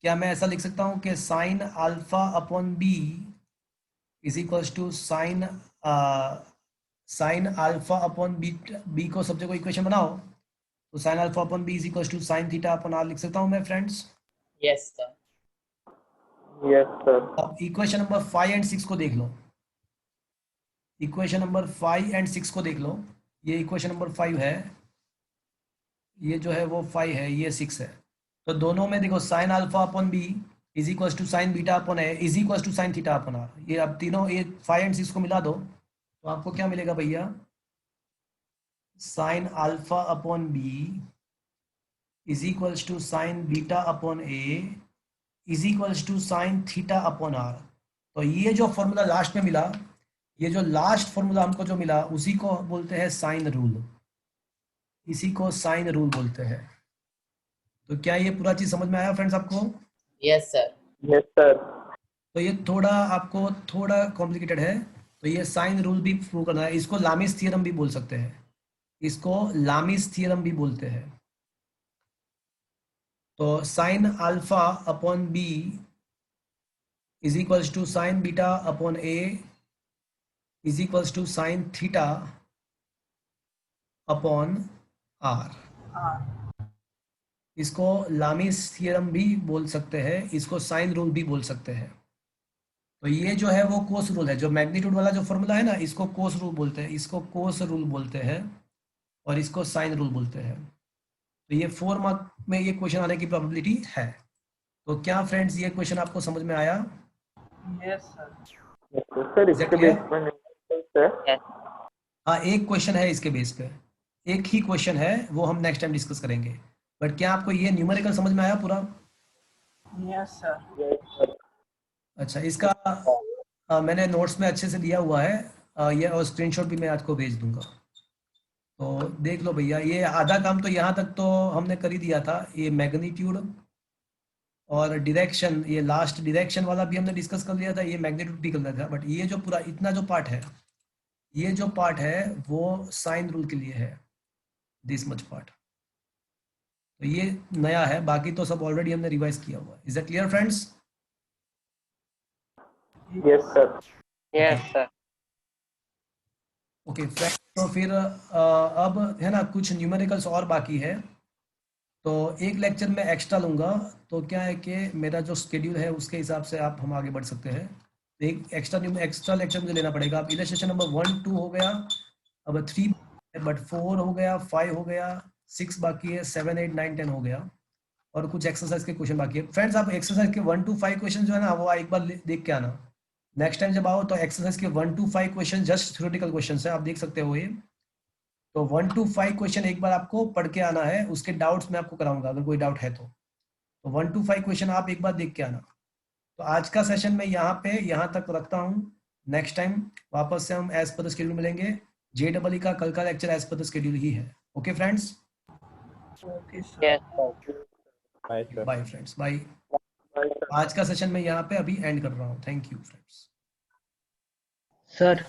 क्या मैं ऐसा लिख सकता हूँ कि sine alpha upon B is equals to sine alpha upon B को सब जगह इक्वेशन बनाओ, तो sine alpha upon B is equals to sine theta upon R लिख सकता हूँ मैं friends. yes sir yes sir. अब इक्वेशन नंबर 5 एंड 6 को देख लो, इक्वेशन नंबर 5 एंड 6 को देख लो। ये इक्वेशन नंबर 5 है, ये जो है वो 5 है, ये 6 है। तो दोनों में देखो sine alpha upon B is equals to sine beta upon A is equals to sine theta upon R. ये अब तीनों, ये 5 एंड 6 को मिला दो, तो आपको क्या मिलेगा भैया? Sine alpha upon B is equals to sine beta upon A is equals to sine theta upon R. तो ये जो फॉर्मूला लास्ट में मिला, ये जो लास्ट फॉर्मूला हमको जो मिला, उसी को बोलते हैं साइन रूल, इसी को साइन रूल बोलते हैं। तो क्या ये पूरा चीज समझ में आया फ्रेंड्स आपको? yes sir yes sir. तो ये थोड़ा आपको थोड़ा कॉम्प्लिकेटेड है, तो ये साइन रूल भी प्रूव करना है। इसको लामिस थ्योरम भी बोल सकते हैं, इसको लामिस थ्योरम भी बोलते हैं। तो sine alpha upon B is equals to sine beta upon A is equals to sine theta upon R. इसको लामिस थ्योरम भी बोल सकते हैं, इसको साइन रूल भी बोल सकते हैं। तो ये जो है वो कोस रूल है, जो मैग्नीट्यूड वाला जो फॉर्मूला है ना, इसको कोस रूल बोलते हैं, इसको कोस रूल बोलते हैं, और इसको साइन रूल बोलते हैं। तो ये 4 मार्क में ये क्वेश्चन आने की प्रोबेबिलिटी है। तो क्या फ्रेंड्स ये क्वेश्चन आपको समझ में आया? Yes sir. सर इसके बेस पर नहीं सर। हाँ, एक क्वेश्चन है इसके बेस पे, एक ही क्वेश्चन है, वो हम नेक्स्ट टाइम डिस्कस करेंगे। बट क्या आपको ये न्यूमेरिकल समझ में आया पूरा? Yes sir. Yes sir. अच्छा, इसका मैंने नोट्स में अच्छे से दिया हुआ है, ये और स्क्रीनशॉट भी मैं आपको भेज दूंगा, तो देख लो भैया। ये आधा काम तो यहाँ तक तो हमने कर ही दिया था, ये मैग्नीट्यूड और डायरेक्शन, ये लास्ट डायरेक्शन वाला भी हमने डिस्कस कर लिया था, ये मैग्नीट्यूड भी कर लिया था। बट ये जो पूरा इतना जो पार्ट है, ये जो पार्ट है वो साइन रूल के लिए है, दिस मच पार्ट। तो ये नया है, बाकी तो सब ऑलरेडी हमने रिवाइज किया हुआ है। Is that clear friends? Yes sir. Yes, sir. Okay friends, तो फिर अब है ना कुछ न्यूमेरिकल्स और बाकी है, तो एक लेक्चर में एक्स्ट्रा लूँगा। तो क्या है कि मेरा जो स्केड्यूल है उसके हिसाब से आप हम आगे बढ़ सकते हैं। एक एक्स्ट्रा लेक्चर मुझे लेना पड़ेगा। अब इलस्ट्रेशन नंबर 1 2 हो गया, अब 3 बट 4 हो गया, 5 हो गया, 6 बाकी है, 7 8 9 10 हो गया, और कुछ एक्सरसाइज के क्वेश्चन बाकी है। फ्रेंड्स आप एक्सरसाइज के 1 to 5 क्वेश्चन जो है ना वो एक बार देख के आना। नेक्स्ट टाइम जब आओ तो एक्सरसाइज के 1 to 5 question just theoretical question है, आप देख सकते हो ये। तो 1 to 5 क्वेश्चन एक बार आपको पढ़ के आना है, उसके डाउट्स मैं आपको कराऊंगा अगर कोई डाउट है तो 1 to 5 क्वेश्चन आप एक बार देख के आना। तो आज का सेशन मैं यहाँ तक रखता हूँ। नेक्स्ट टाइम वापस से हम एज पर द शेड्यूल मिलेंगे। JEE का कल का lecture as per the schedule ही है। Okay friends, okay sir. Yes sir. Bye sir. Bye friends, bye. आज का सेशन मैं यहाँ पे अभी एंड कर रहा हूँ। Thank you friends. सर